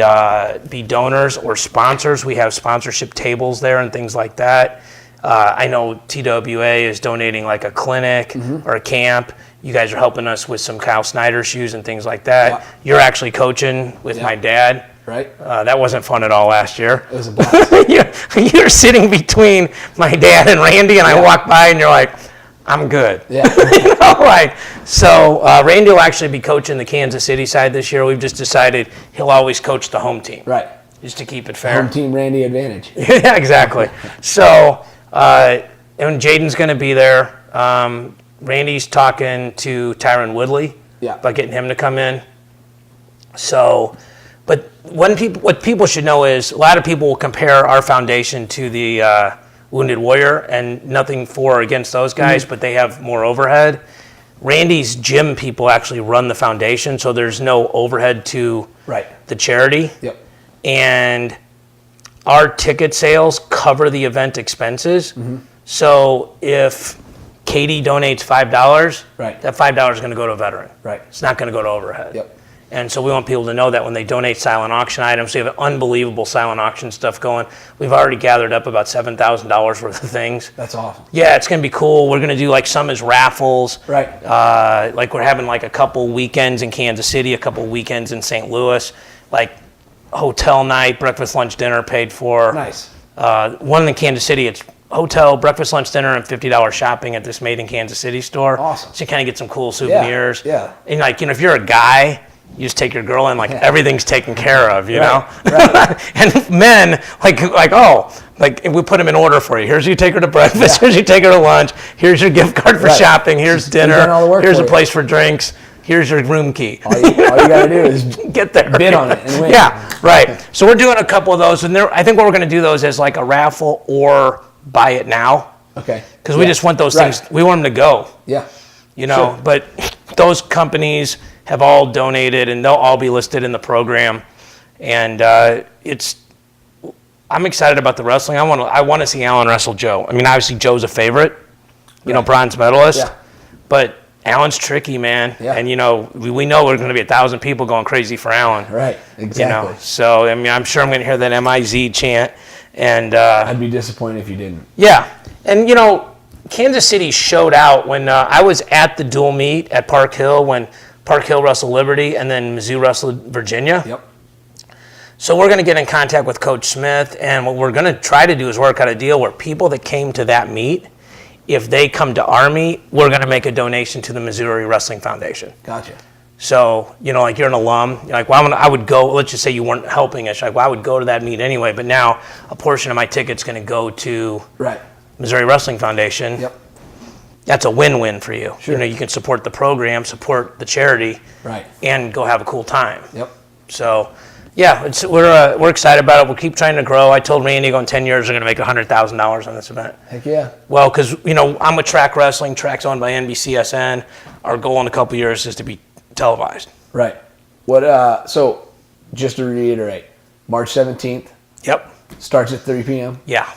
donors or sponsors, we have sponsorship tables there and things like that. I know TWA is donating, like, a clinic or a camp. You guys are helping us with some Kyle Snyder shoes and things like that. Yeah. You're actually coaching with my dad.
Right.
That wasn't fun at all last year.
It was a blast.
You're sitting between my dad and Randy, and I walk by, and you're like, I'm good.
Yeah.
So Randy will actually be coaching the Kansas City side this year. We've just decided he'll always coach the home team.
Right.
Just to keep it fair.
Home team Randy advantage.
Yeah, exactly. So, and Jaden's going to be there. Randy's talking to Tyron Woodley about getting him to come in. So, but what people should know is a lot of people will compare our foundation to the Wounded Warrior, and nothing for or against those guys, but they have more overhead. Randy's gym people actually run the foundation, so there's no overhead to the charity.
Yep.
And our ticket sales cover the event expenses. So if Katie donates $5, that $5 is going to go to a veteran. It's not going to go to overhead.
Yep.
And so we want people to know that when they donate silent auction items, we have unbelievable silent auction stuff going. We've already gathered up about $7,000 worth of things.
That's awesome.
Yeah, it's going to be cool. We're going to do like some as raffles. Like we're having like a couple weekends in Kansas City, a couple weekends in St. Louis, like hotel night, breakfast, lunch, dinner paid for.
Nice.
One in Kansas City, it's hotel, breakfast, lunch, dinner, and $50 shopping at this Made in Kansas City store.
Awesome.
So you kind of get some cool souvenirs.
Yeah.
And like, if you're a guy, you just take your girl in, like everything's taken care of, you know? And men, like, we put them in order for you. Here's you take her to breakfast, here's you take her to lunch, here's your gift card for shopping, here's dinner, here's a place for drinks, here's your room key.
All you got to do is
get there.
Bid on it and win.
Yeah, right. So we're doing a couple of those, and I think what we're going to do those as like a raffle or buy it now.
Okay.
Because we just want those things, we want them to go.
Yeah.
But those companies have all donated, and they'll all be listed in the program. And I'm excited about the wrestling. I want to see Alan wrestle Joe. I mean, obviously Joe's a favorite, bronze medalist. Yeah. But Alan's tricky, man. Yeah. And we know we're going to be 1,000 people going crazy for Alan.
Right. Exactly.
So I mean, I'm sure I'm going to hear that MIZ chant. And
I'd be disappointed if you didn't.
Yeah. And Kansas City showed out when I was at the dual meet at Park Hill when Park Hill wrestled Liberty and then Mizzou wrestled Virginia.
Yep.
So we're going to get in contact with Coach Smith, and what we're going to try to do is work out a deal where people that came to that meet, if they come to our meet, we're going to make a donation to the Missouri Wrestling Foundation.
Gotcha.
So, like you're an alum, you're like, well, I would go, let's just say you weren't helping us. Like, well, I would go to that meet anyway, but now a portion of my ticket's going to go to Missouri Wrestling Foundation.
Yep.
that's a win-win for you.
Sure.
You know, you can support the program, support the charity,
Right.
and go have a cool time.
Yep.
So, yeah, we're excited about it. We'll keep trying to grow. I told Randy, in 10 years, we're going to make $100,000 on this event.
Heck yeah.
Well, because, I'm with Track Wrestling. Track's owned by NBCSN. Our goal in a couple years is to be televised.
Right. So, just to reiterate, March 17th.
Yep.
Starts at 3 p.m.
Yeah.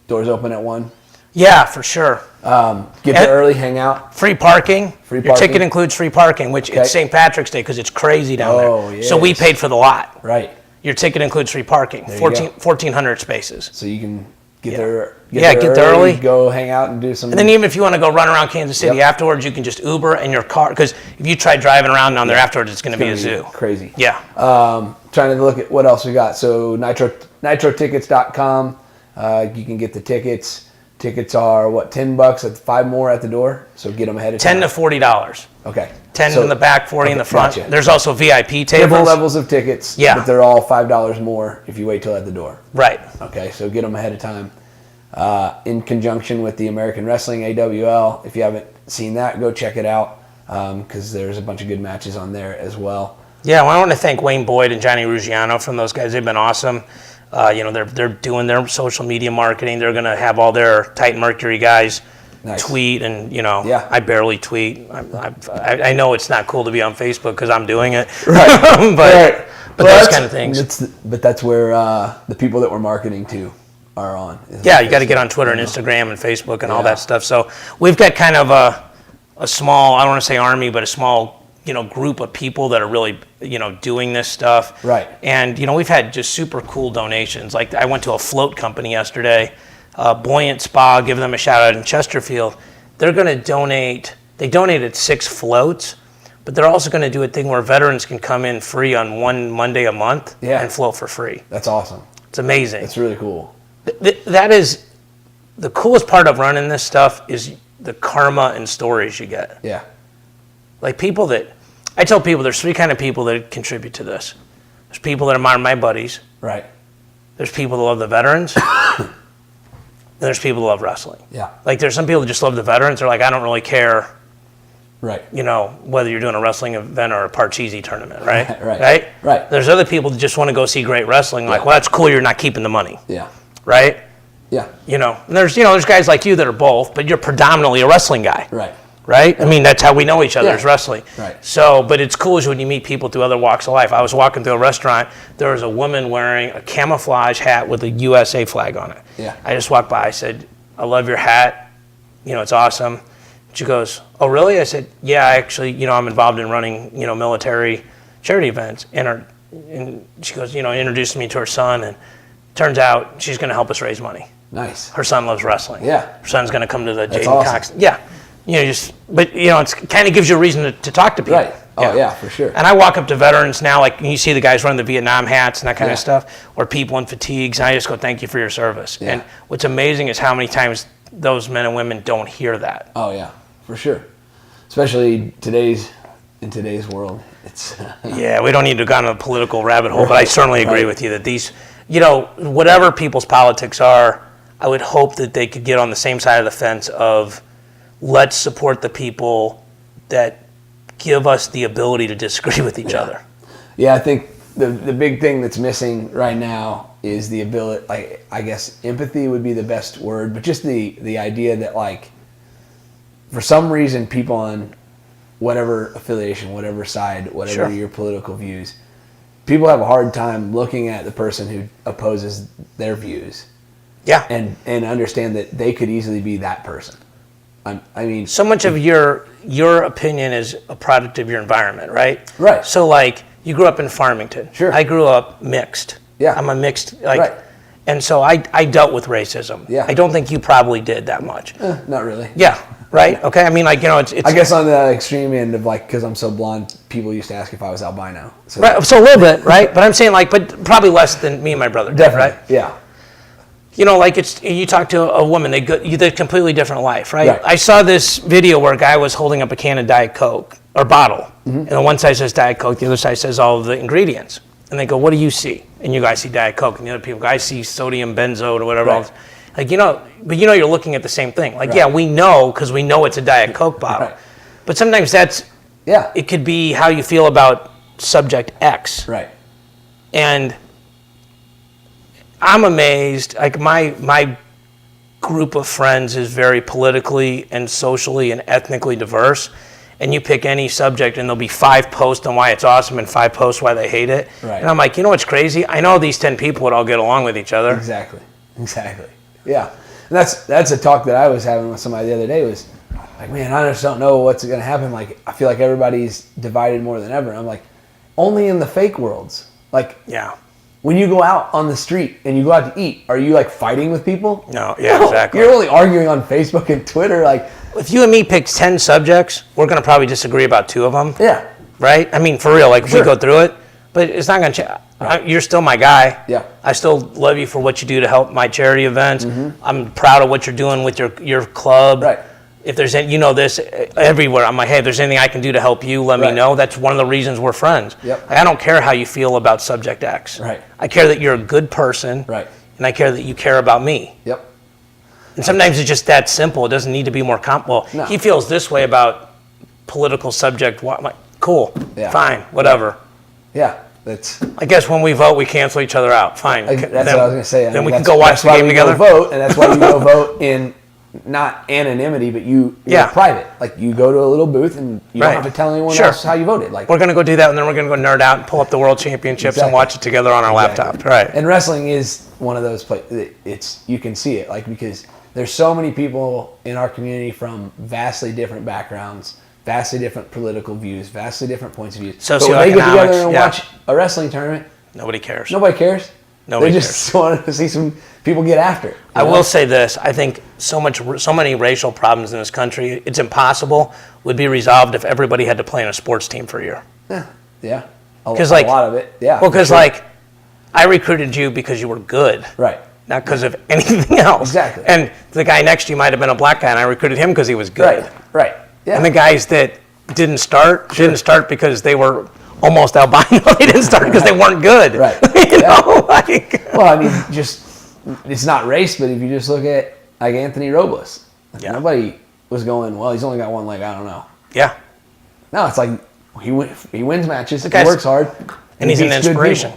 Doors open at 1.
Yeah, for sure.
Get there early, hang out.
Free parking. Your
parking.
ticket includes free parking, which it's St. Patrick's Day because it's crazy down there.
Yes.
So we paid for the lot.
Right.
Your ticket includes free parking. 1,400 spaces.
So you can get there.
Get there early.
Go hang out and do some.
And then even if you want to go run around Kansas City afterwards, you can just Uber in your car. Because if you try driving around down there afterwards, it's going to be a zoo.
Crazy.
Yeah.
Trying to look at what else we got. So nitrotickets.com. You can get the tickets. Tickets are $10 at 5 more at the door. So get them ahead of time.
$10 to $40.
Okay.
10 in the back, 40 in the front.
Gotcha.
There's also VIP tables.
Different levels of tickets.
Yeah.
But they're all $5 more if you wait till at the door.
Right.
Okay. So get them ahead of time. In conjunction with the American Wrestling AWL. If you haven't seen that, go check it out because there's a bunch of good matches on there as well.
Yeah, well, I want to thank Wayne Boyd and Johnny Ruggiano from those guys. They've been awesome. They're doing their social media marketing. They're going to have all their Titan Mercury guys tweet, and I barely tweet. I know it's not cool to be on Facebook because I'm doing it,
right?
but those kind of things.
But that's where the people that we're marketing to are on.
Yeah, you got to get on Twitter and Instagram and Facebook and all that stuff. So we've got kind of a small, I don't want to say army, but a small group of people that are really, doing this stuff.
Right.
And, we've had just super cool donations. Like I went to a float company yesterday, Buoyant Spa, give them a shout out in Chesterfield. They're going to donate, they donated 6 floats, but they're also going to do a thing where veterans can come in free on one Monday a month and float for free.
That's awesome.
It's amazing.
That's really cool.
That is, the coolest part of running this stuff is the karma and stories you get.
Yeah.
Like I tell people there's 3 kind of people that contribute to this. There's people that are my buddies.
Right.
There's people that love the veterans. And there's people that love wrestling.
Yeah.
Like there's some people that just love the veterans. They're like, I don't really care.
Right.
Whether you're doing a wrestling event or a Parcheesi tournament, right?
Right.
There's other people that just want to go see great wrestling. Like, well, that's cool. You're not keeping the money.
Yeah.
Right.
Yeah.
And there's guys like you that are both, but you're predominantly a wrestling guy.
Right.
Right? I mean, that's how we know each other is wrestling.
Right.
So, but it's cool is when you meet people through other walks of life. I was walking through a restaurant. There was a woman wearing a camouflage hat with a USA flag on it.
Yeah.
I just walked by. I said, I love your hat. It's awesome. She goes, oh, really? I said, yeah, actually, I'm involved in running, military charity events. And she goes, introduced me to her son. And turns out she's going to help us raise money.
Nice.
Her son loves wrestling.
Yeah.
Her son's going to come to the Jaden
awesome.
Cox. Yeah. It kind of gives you a reason to talk to people.
Right. Oh, yeah, for sure.
And I walk up to veterans now, like you see the guys running the Vietnam hats and that kind of stuff, or people in fatigues, and I just go, thank you for your service.
Yeah.
And what's amazing is how many times those men and women don't hear that.
Oh, yeah, for sure. Especially in today's world. It's
Yeah, we don't need to go on a political rabbit hole, but I certainly agree with you that these, whatever people's politics are, I would hope that they could get on the same side of the fence of let's support the people that give us the ability to disagree with each other.
Yeah, I think the big thing that's missing right now is the ability, like, I guess empathy would be the best word, but just the idea that, like, for some reason people on whatever affiliation, whatever side, whatever your political views, people have a hard time looking at the person who opposes their views.
Yeah.
And understand that they could easily be that person. I mean,
so much of your opinion is a product of your environment, right?
Right.
So, like, you grew up in Farmington.
Sure.
I grew up mixed.
Yeah.
I'm a mixed,
right.
And so I dealt with racism.
Yeah.
I don't think you probably did that much.
Not really.
Yeah. Right. Okay. I mean, like, it's.
I guess on the extreme end of, like, because I'm so blonde, people used to ask if I was albino. So,
right. So a little bit, right? But I'm saying, like, but probably less than me and my brother did,
definitely.
right?
Yeah.
Like you talk to a woman, they a completely different life, right?
Right.
I saw this video where a guy was holding up a can of Diet Coke or bottle, and on one side says Diet Coke, the other side says all of the ingredients, and they go, "What do you see?" And you guys see Diet Coke, and the other people, I see sodium benzoate or whatever
Right.
else. Like, but you're looking at the same thing. Like, yeah, we know because we know it's a Diet Coke bottle.
Right.
But sometimes it could be how you feel about subject X.
Right.
And I'm amazed. Like, my group of friends is very politically and socially and ethnically diverse. And you pick any subject and there'll be 5 posts on why it's awesome and 5 posts why they hate it.
Right.
And I'm like, you know what's crazy? I know these 10 people would all get along with each other.
Exactly. Yeah. And that's a talk that I was having with somebody the other day was like, man, I just don't know what's going to happen. Like, I feel like everybody's divided more than ever. And I'm like, only in the fake worlds. Like,
yeah.
When you go out on the street and you go out to eat, are you like fighting with people?
No, exactly.
You're only arguing on Facebook and Twitter. Like,
if you and me pick 10 subjects, we're going to probably disagree about 2 of them.
Yeah.
Right? I mean, for real, like, if we go through it, but it's not going to change. Right. You're still my guy.
Yeah.
I still love you for what you do to help my charity events. Mm-hmm. I'm proud of what you're doing with your club.
Right.
If there's any, this everywhere. I'm like, hey, if there's anything I can do to help you, let me know. That's one of the reasons we're friends.
Yep.
Like, I don't care how you feel about subject X.
Right.
I care that you're a good person.
Right.
And I care that you care about me.
Yep.
And sometimes it's just that simple. It doesn't need to be more
No.
He feels this way about political subject. I'm like, cool, fine, whatever.
Yeah.
I guess when we vote, we cancel each other out. Fine.
That's what I was going to say.
Then we can go watch the game together.
Vote, and that's why you go vote in not anonymity, but you're private. Like, you go to a little booth and you don't have to tell anyone else how you voted. Like,
we're going to go do that, and then we're going to go nerd out and pull up the World Championships and watch it together on our laptop. Right.
And wrestling is one of those places. You can see it, like, because there's so many people in our community from vastly different backgrounds, vastly different political views, vastly different points of view.
Socioeconomics.
But when they get together and watch a wrestling tournament,
nobody cares.
Nobody cares.
Nobody
they just want to see some people get after it.
I will say this. I think so many racial problems in this country, it's impossible, would be resolved if everybody had to play in a sports team for a year.
Yeah. A lot of it. Yeah.
Well, because, like, I recruited you because you were good.
Right.
Not because of anything else.
Exactly.
And the guy next to you might have been a black guy, and I recruited him because he was good.
Right. Yeah.
And the guys that didn't start because they were almost albino. They didn't start because they weren't good.
Right. Well, I mean, it's not race, but if you just look at, like, Anthony Robles, nobody was going, well, he's only got one leg, I don't know.
Yeah.
No, it's like he wins matches, he works hard.
And he's an inspiration.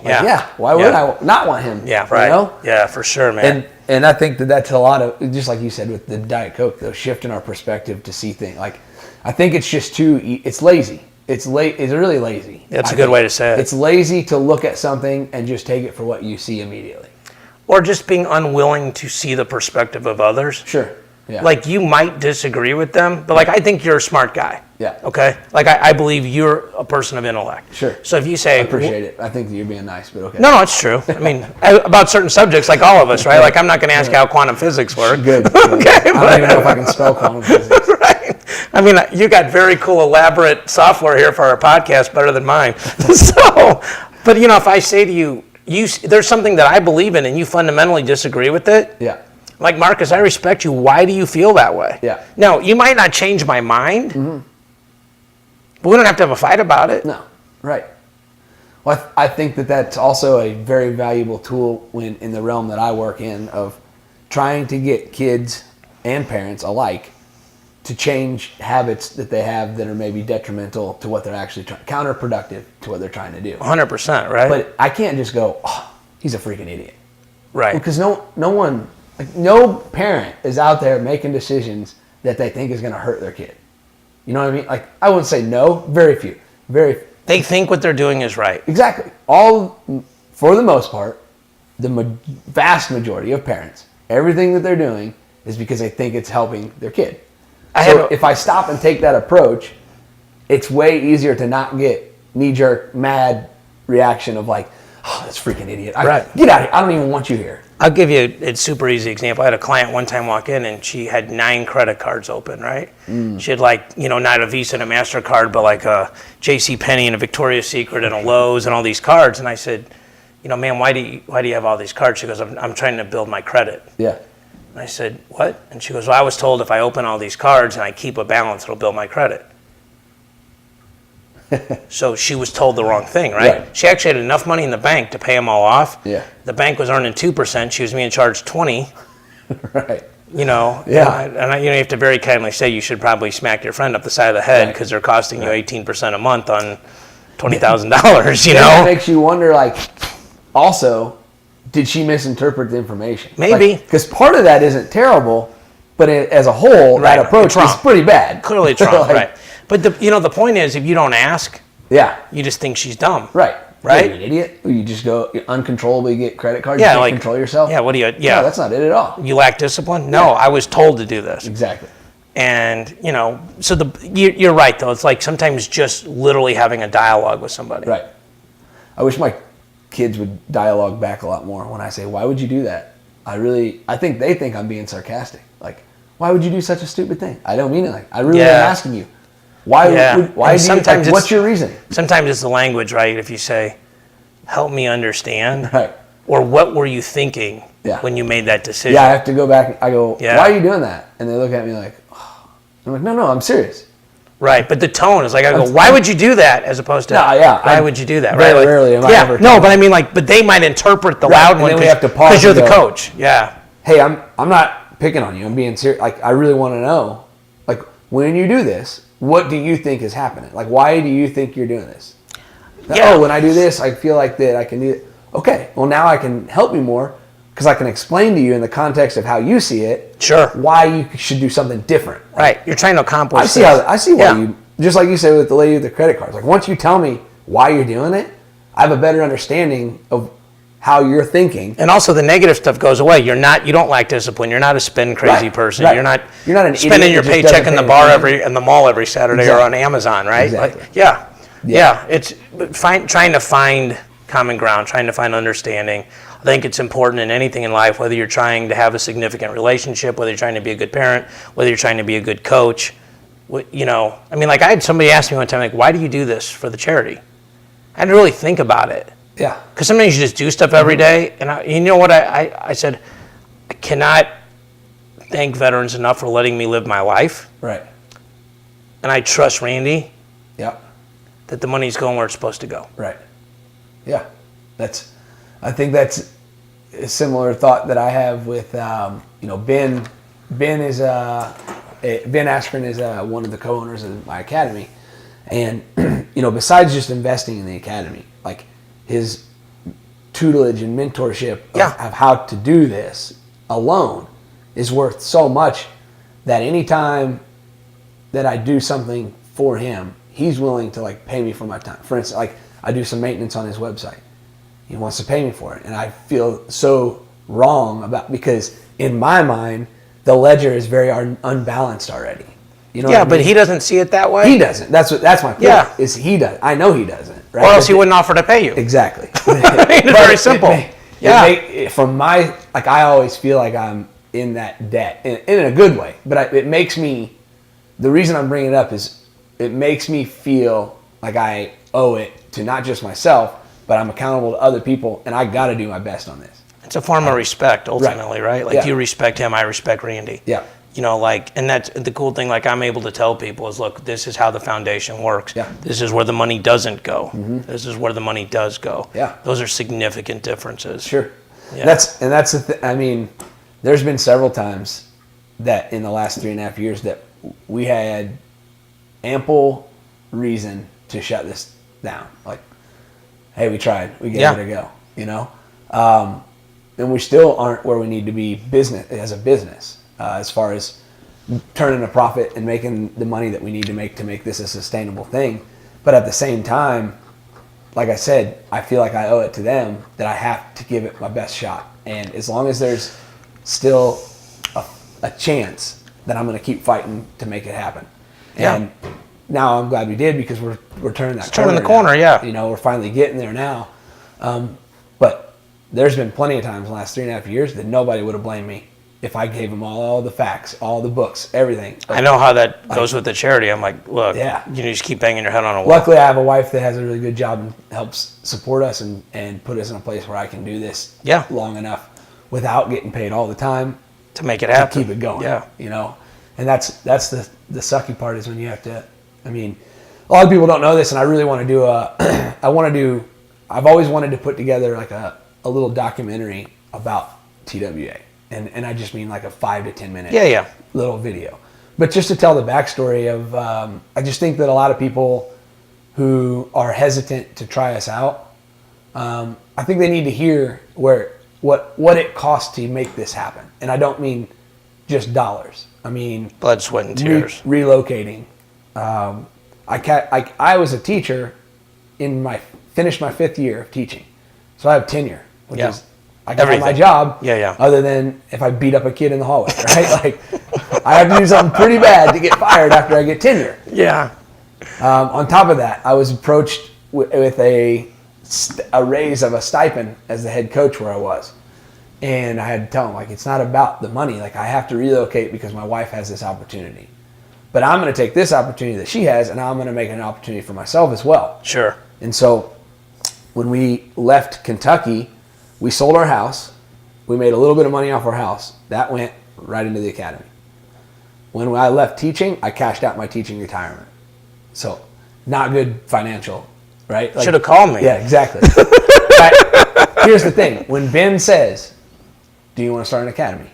Why would I not want him?
Yeah, right.
You know?
Yeah, for sure, man.
And I think that's a lot of, just like you said with the Diet Coke, though, shifting our perspective to see things. Like, I think it's just it's lazy. It's really lazy.
That's a good way to say it.
It's lazy to look at something and just take it for what you see immediately.
Or just being unwilling to see the perspective of others.
Sure. Yeah.
Like, you might disagree with them, but, like, I think you're a smart guy.
Yeah.
Okay? Like, I believe you're a person of intellect.
Sure.
So if you say...
I appreciate it. I think that you're being nice, but okay.
No, it's true. I mean, about certain subjects, like all of us, right? Like, I'm not going to ask how quantum physics work.
Good.
Okay.
I don't even know if I can spell quantum physics.
Right. I mean, you got very cool, elaborate software here for our podcast, better than mine. So, but, if I say to you, there's something that I believe in and you fundamentally disagree with it.
Yeah.
Like, Marcus, I respect you. Why do you feel that way?
Yeah.
Now, you might not change my mind, but we don't have to have a fight about it.
No. Right. Well, I think that's also a very valuable tool when in the realm that I work in of trying to get kids and parents alike to change habits that they have that are maybe detrimental to what they're actually counterproductive to what they're trying to do.
100%, right?
But I can't just go, oh, he's a freaking idiot.
Right.
Because no parent is out there making decisions that they think is going to hurt their kid. You know what I mean? Like, I wouldn't say no, very few.
They think what they're doing is right.
Exactly. For the most part, the vast majority of parents, everything that they're doing is because they think it's helping their kid. If I stop and take that approach, it's way easier to not get knee-jerk, mad reaction of like, oh, that's freaking idiot. Get out of here. I don't even want you here.
I'll give you a super easy example. I had a client one time walk in and she had 9 credit cards open, right? She had not a Visa and a MasterCard, but like a JCPenney and a Victoria's Secret and a Lowe's and all these cards. And I said, ma'am, why do you have all these cards? She goes, I'm trying to build my credit.
Yeah.
And I said, what? And she goes, well, I was told if I open all these cards and I keep a balance, it'll build my credit. So she was told the wrong thing, right? She actually had enough money in the bank to pay them all off.
Yeah.
The bank was earning 2%. She was being charged 20%.
Right.
You know, and you have to very kindly say you should probably smack your friend up the side of the head because they're costing you 18% a month on $20,000. You know,
it makes you wonder. Like, also, did she misinterpret the information?
Maybe,
because part of that isn't terrible, but as a whole, that approach is pretty bad.
Clearly, it's wrong. Right. But the point is, if you don't ask, you just think she's dumb.
Right.
Right?
You're an idiot. You just go uncontrollably get credit cards.
Yeah,
you can't control yourself.
Yeah, what do you? Yeah,
no, that's not it at all.
You lack discipline. No, I was told to do this.
Exactly.
And so you're right though. It's like sometimes just literally having a dialogue with somebody.
Right. I wish my kids would dialogue back a lot more when I say, "Why would you do that?" I think they think I'm being sarcastic. Like, why would you do such a stupid thing? I don't mean it. Like, I really am asking you. Why do you, like, what's your reasoning?
Sometimes it's the language, right? If you say, help me understand,
right,
or what were you thinking when you made that decision?
Yeah, I have to go back. I go, why are you doing that? And they look at me like, oh. I'm like, no, I'm serious.
Right, but the tone is like, I go, why would you do that? As opposed to, why would you do that?
Very
right?
rarely am I ever.
No, but I mean, like, but they might interpret the loud one because you're the coach. Yeah.
Hey, I'm not picking on you. I'm being serious. Like, I really want to know, like, when you do this, what do you think is happening? Like, why do you think you're doing this? Oh, when I do this, I feel like that I can do it. Okay, well, now I can help you more because I can explain to you in the context of how you see it.
Sure.
Why you should do something different.
Right. You're trying to accomplish.
I see why you. Just like you said with the lady with the credit cards. Like, once you tell me why you're doing it, I have a better understanding of how you're thinking.
And also the negative stuff goes away. You don't lack discipline. You're not a spend crazy person. You're not
an
spending your paycheck in the the mall every Saturday or on Amazon, right?
Exactly.
Like, it's trying to find common ground, trying to find understanding. I think it's important in anything in life, whether you're trying to have a significant relationship, whether you're trying to be a good parent, whether you're trying to be a good coach. I mean, like, I had somebody ask me one time, like, why do you do this for the charity? I had to really think about it.
Yeah.
Because sometimes you just do stuff every day. And you know what I said? I cannot thank veterans enough for letting me live my life.
Right.
And I trust Randy.
Yep. That
the money's going where it's supposed to go.
Right. Yeah. I think that's a similar thought that I have with, Ben. Ben Askren is one of the co-owners of my academy. And, besides just investing in the academy, like, his tutelage and mentorship of how to do this alone is worth so much that anytime that I do something for him, he's willing to, like, pay me for my time. For instance, like, I do some maintenance on his website. He wants to pay me for it. And I feel so wrong because in my mind, the ledger is very unbalanced already. You know
but he doesn't see it that way.
He doesn't. That's my point.
Yeah.
Is he does. I know he doesn't. Right?
Or else he wouldn't offer to pay you.
Exactly.
It's very simple.
I always feel like I'm in that debt in a good way. But it makes me. The reason I'm bringing it up is it makes me feel like I owe it to not just myself, but I'm accountable to other people, and I got to do my best on this.
It's a form of respect, ultimately, right? Like, you respect him, I respect Randy.
Yeah.
And that's the cool thing, like, I'm able to tell people is, look, this is how the foundation works.
Yeah.
This is where the money doesn't go. Mm-hmm. This is where the money does go.
Yeah.
Those are significant differences.
Sure.
Yeah.
That's the thing. I mean, there's been several times that in the last 3.5 years that we had ample reason to shut this down. Like, hey, we tried. We gave it a go, and we still aren't where we need to be as a business. As far as turning a profit and making the money that we need to make this a sustainable thing. But at the same time, like I said, I feel like I owe it to them that I have to give it my best shot. And as long as there's still a chance, then I'm going to keep fighting to make it happen.
Yeah.
And now I'm glad we did because we're turning that corner.
Turning the corner,
now. We're finally getting there now. But there's been plenty of times in the last 3.5 years that nobody would have blamed me if I gave them all the facts, all the books, everything.
I know how that goes with the charity. I'm like, look, you just keep banging your head on a wall.
Luckily, I have a wife that has a really good job and helps support us and put us in a place where I can do this long enough without getting paid all the time
to make it happen,
to keep it going.
Yeah,
and that's the sucky part is when you have to. I mean, a lot of people don't know this, and I really want to do I've always wanted to put together like a little documentary about TWA. And I just mean like a 5 to 10 minute little video. But just to tell the backstory of, I just think that a lot of people who are hesitant to try us out, I think they need to hear what it costs to make this happen. And I don't mean just dollars. I mean
blood, sweat, and tears.
Relocating. I was a teacher finished my 5th year of teaching, so I have tenure, which is I can have my job. Other than if I beat up a kid in the hallway, right? Like I have to do something pretty bad to get fired after I get tenure.
Yeah.
On top of that, I was approached with a raise of a stipend as the head coach where I was. And I had to tell him, like, it's not about the money. Like, I have to relocate because my wife has this opportunity. But I'm going to take this opportunity that she has, and I'm going to make an opportunity for myself as well.
Sure.
And so when we left Kentucky, we sold our house. We made a little bit of money off our house. That went right into the academy. When I left teaching, I cashed out my teaching retirement. So not good financial, right? Like,
should have called me.
Yeah, exactly. But here's the thing. When Ben says, do you want to start an academy?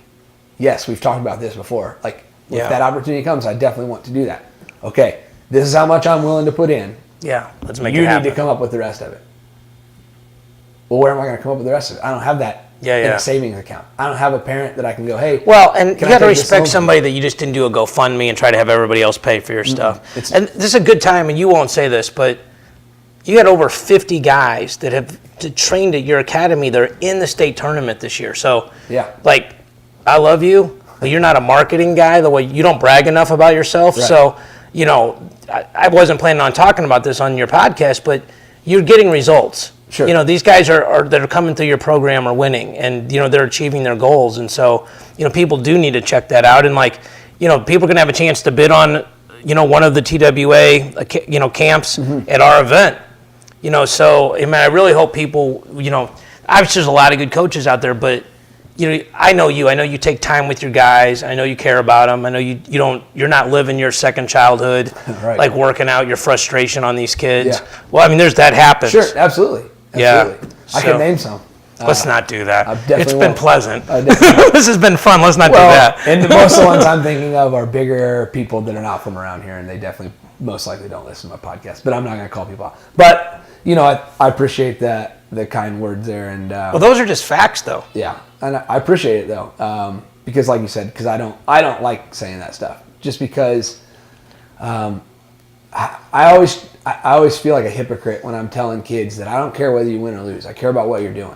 Yes, we've talked about this before. Like, if that opportunity comes, I definitely want to do that. Okay, this is how much I'm willing to put in.
Yeah, let's make it happen.
You need to come up with the rest of it. Well, where am I going to come up with the rest of it? I don't have that in a savings account. I don't have a parent that I can go, hey.
Well, and you got to respect somebody that you just didn't do a GoFundMe and try to have everybody else pay for your stuff. And this is a good time, and you won't say this, but you got over 50 guys that have trained at your academy that are in the state tournament this year. So, like, I love you, but you're not a marketing guy. The way you don't brag enough about yourself. Right. So, you know, I wasn't planning on talking about this on your podcast, but you're getting results.
Sure.
You know, these guys that are coming through your program are winning, and, you know, they're achieving their goals. And so, you know, people do need to check that out. And, like, you know, people are going to have a chance to bid on, you know, one of the TWA, you know, camps at our event. You know, so, I mean, I really hope people, you know, obviously there's a lot of good coaches out there, but, you know, I know you take time with your guys. I know you care about them. I know you're not living your second childhood,
right,
like working out your frustration on these kids. Yeah. Well, I mean, there's that happens.
Sure, absolutely.
Yeah.
I can name some.
Let's not do that. It's been pleasant. This has been fun. Let's not do that.
And most of the ones I'm thinking of are bigger people that are not from around here, and they definitely most likely don't listen to my podcast. But I'm not going to call people out. But, you know, I appreciate the kind words there. And
well, those are just facts, though.
Yeah, and I appreciate it, though, because, like you said, because I don't like saying that stuff, just because I always feel like a hypocrite when I'm telling kids that I don't care whether you win or lose. I care about what you're doing.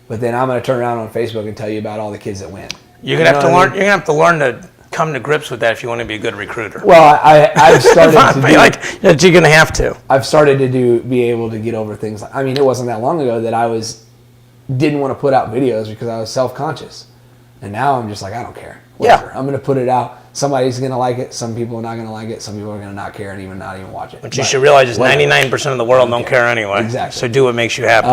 But then I'm going to turn around on Facebook and tell you about all the kids that win.
You're going to have to learn to come to grips with that if you want to be a good recruiter.
Well, I've started to do,
like, you're going to have to.
I've started to be able to get over things. I mean, it wasn't that long ago that I didn't want to put out videos because I was self-conscious. And now I'm just like, I don't care. Whatever. Yeah. I'm going to put it out. Somebody's going to like it. Some people are not going to like it. Some people are going to not care and not even watch it.
But you should realize is 99% of the world don't care anyway.
Exactly.
So do what makes you happy.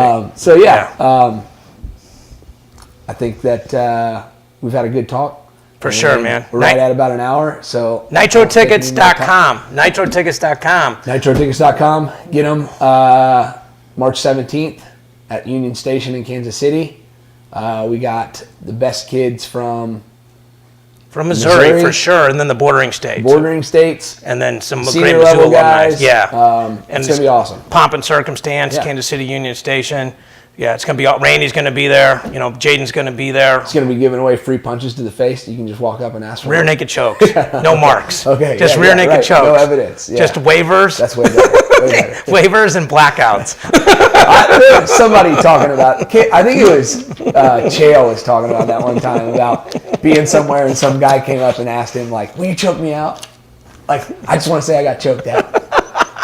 I think that we've had a good talk.
For sure, man.
We're right at about an hour. So
NitroTickets.com. NitroTickets.com.
NitroTickets.com. Get them March 17th at Union Station in Kansas City. We got the best kids from
Missouri for sure, and then the bordering states. And then some
senior
great Mizzou
level
alumni.
guys.
Yeah.
And it's going to be awesome.
Pomp and circumstance, Kansas City Union Station. Yeah, it's going to be, Randy's going to be there. You know, Jaden's going to be there.
It's going to be giving away free punches to the face. You can just walk up and ask for
rear naked chokes. No marks.
Okay.
Just rear naked chokes.
No evidence. Yeah.
Just waivers.
That's way better.
Waivers and blackouts.
Somebody talking about, I think it was Chael was talking about that one time about being somewhere and some guy came up and asked him, like, will you choke me out? Like, I just want to say I got choked out.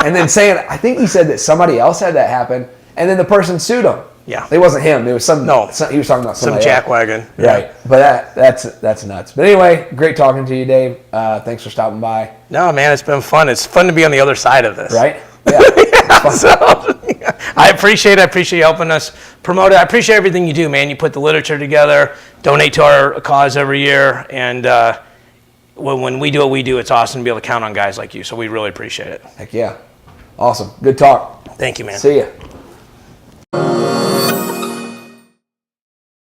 And then I think he said that somebody else had that happen, and then the person sued him.
Yeah.
It wasn't him. It was he was talking about
some jackwagon.
Right. Yeah. But that's nuts. But anyway, great talking to you, Dave. Thanks for stopping by.
No, man, it's been fun. It's fun to be on the other side of this.
Right? Yeah.
So, I appreciate you helping us promote it. I appreciate everything you do, man. You put the literature together, donate to our cause every year, and when we do what we do, it's awesome to be able to count on guys like you. So we really appreciate it.
Heck yeah. Awesome. Good talk.
Thank you, man.
See ya.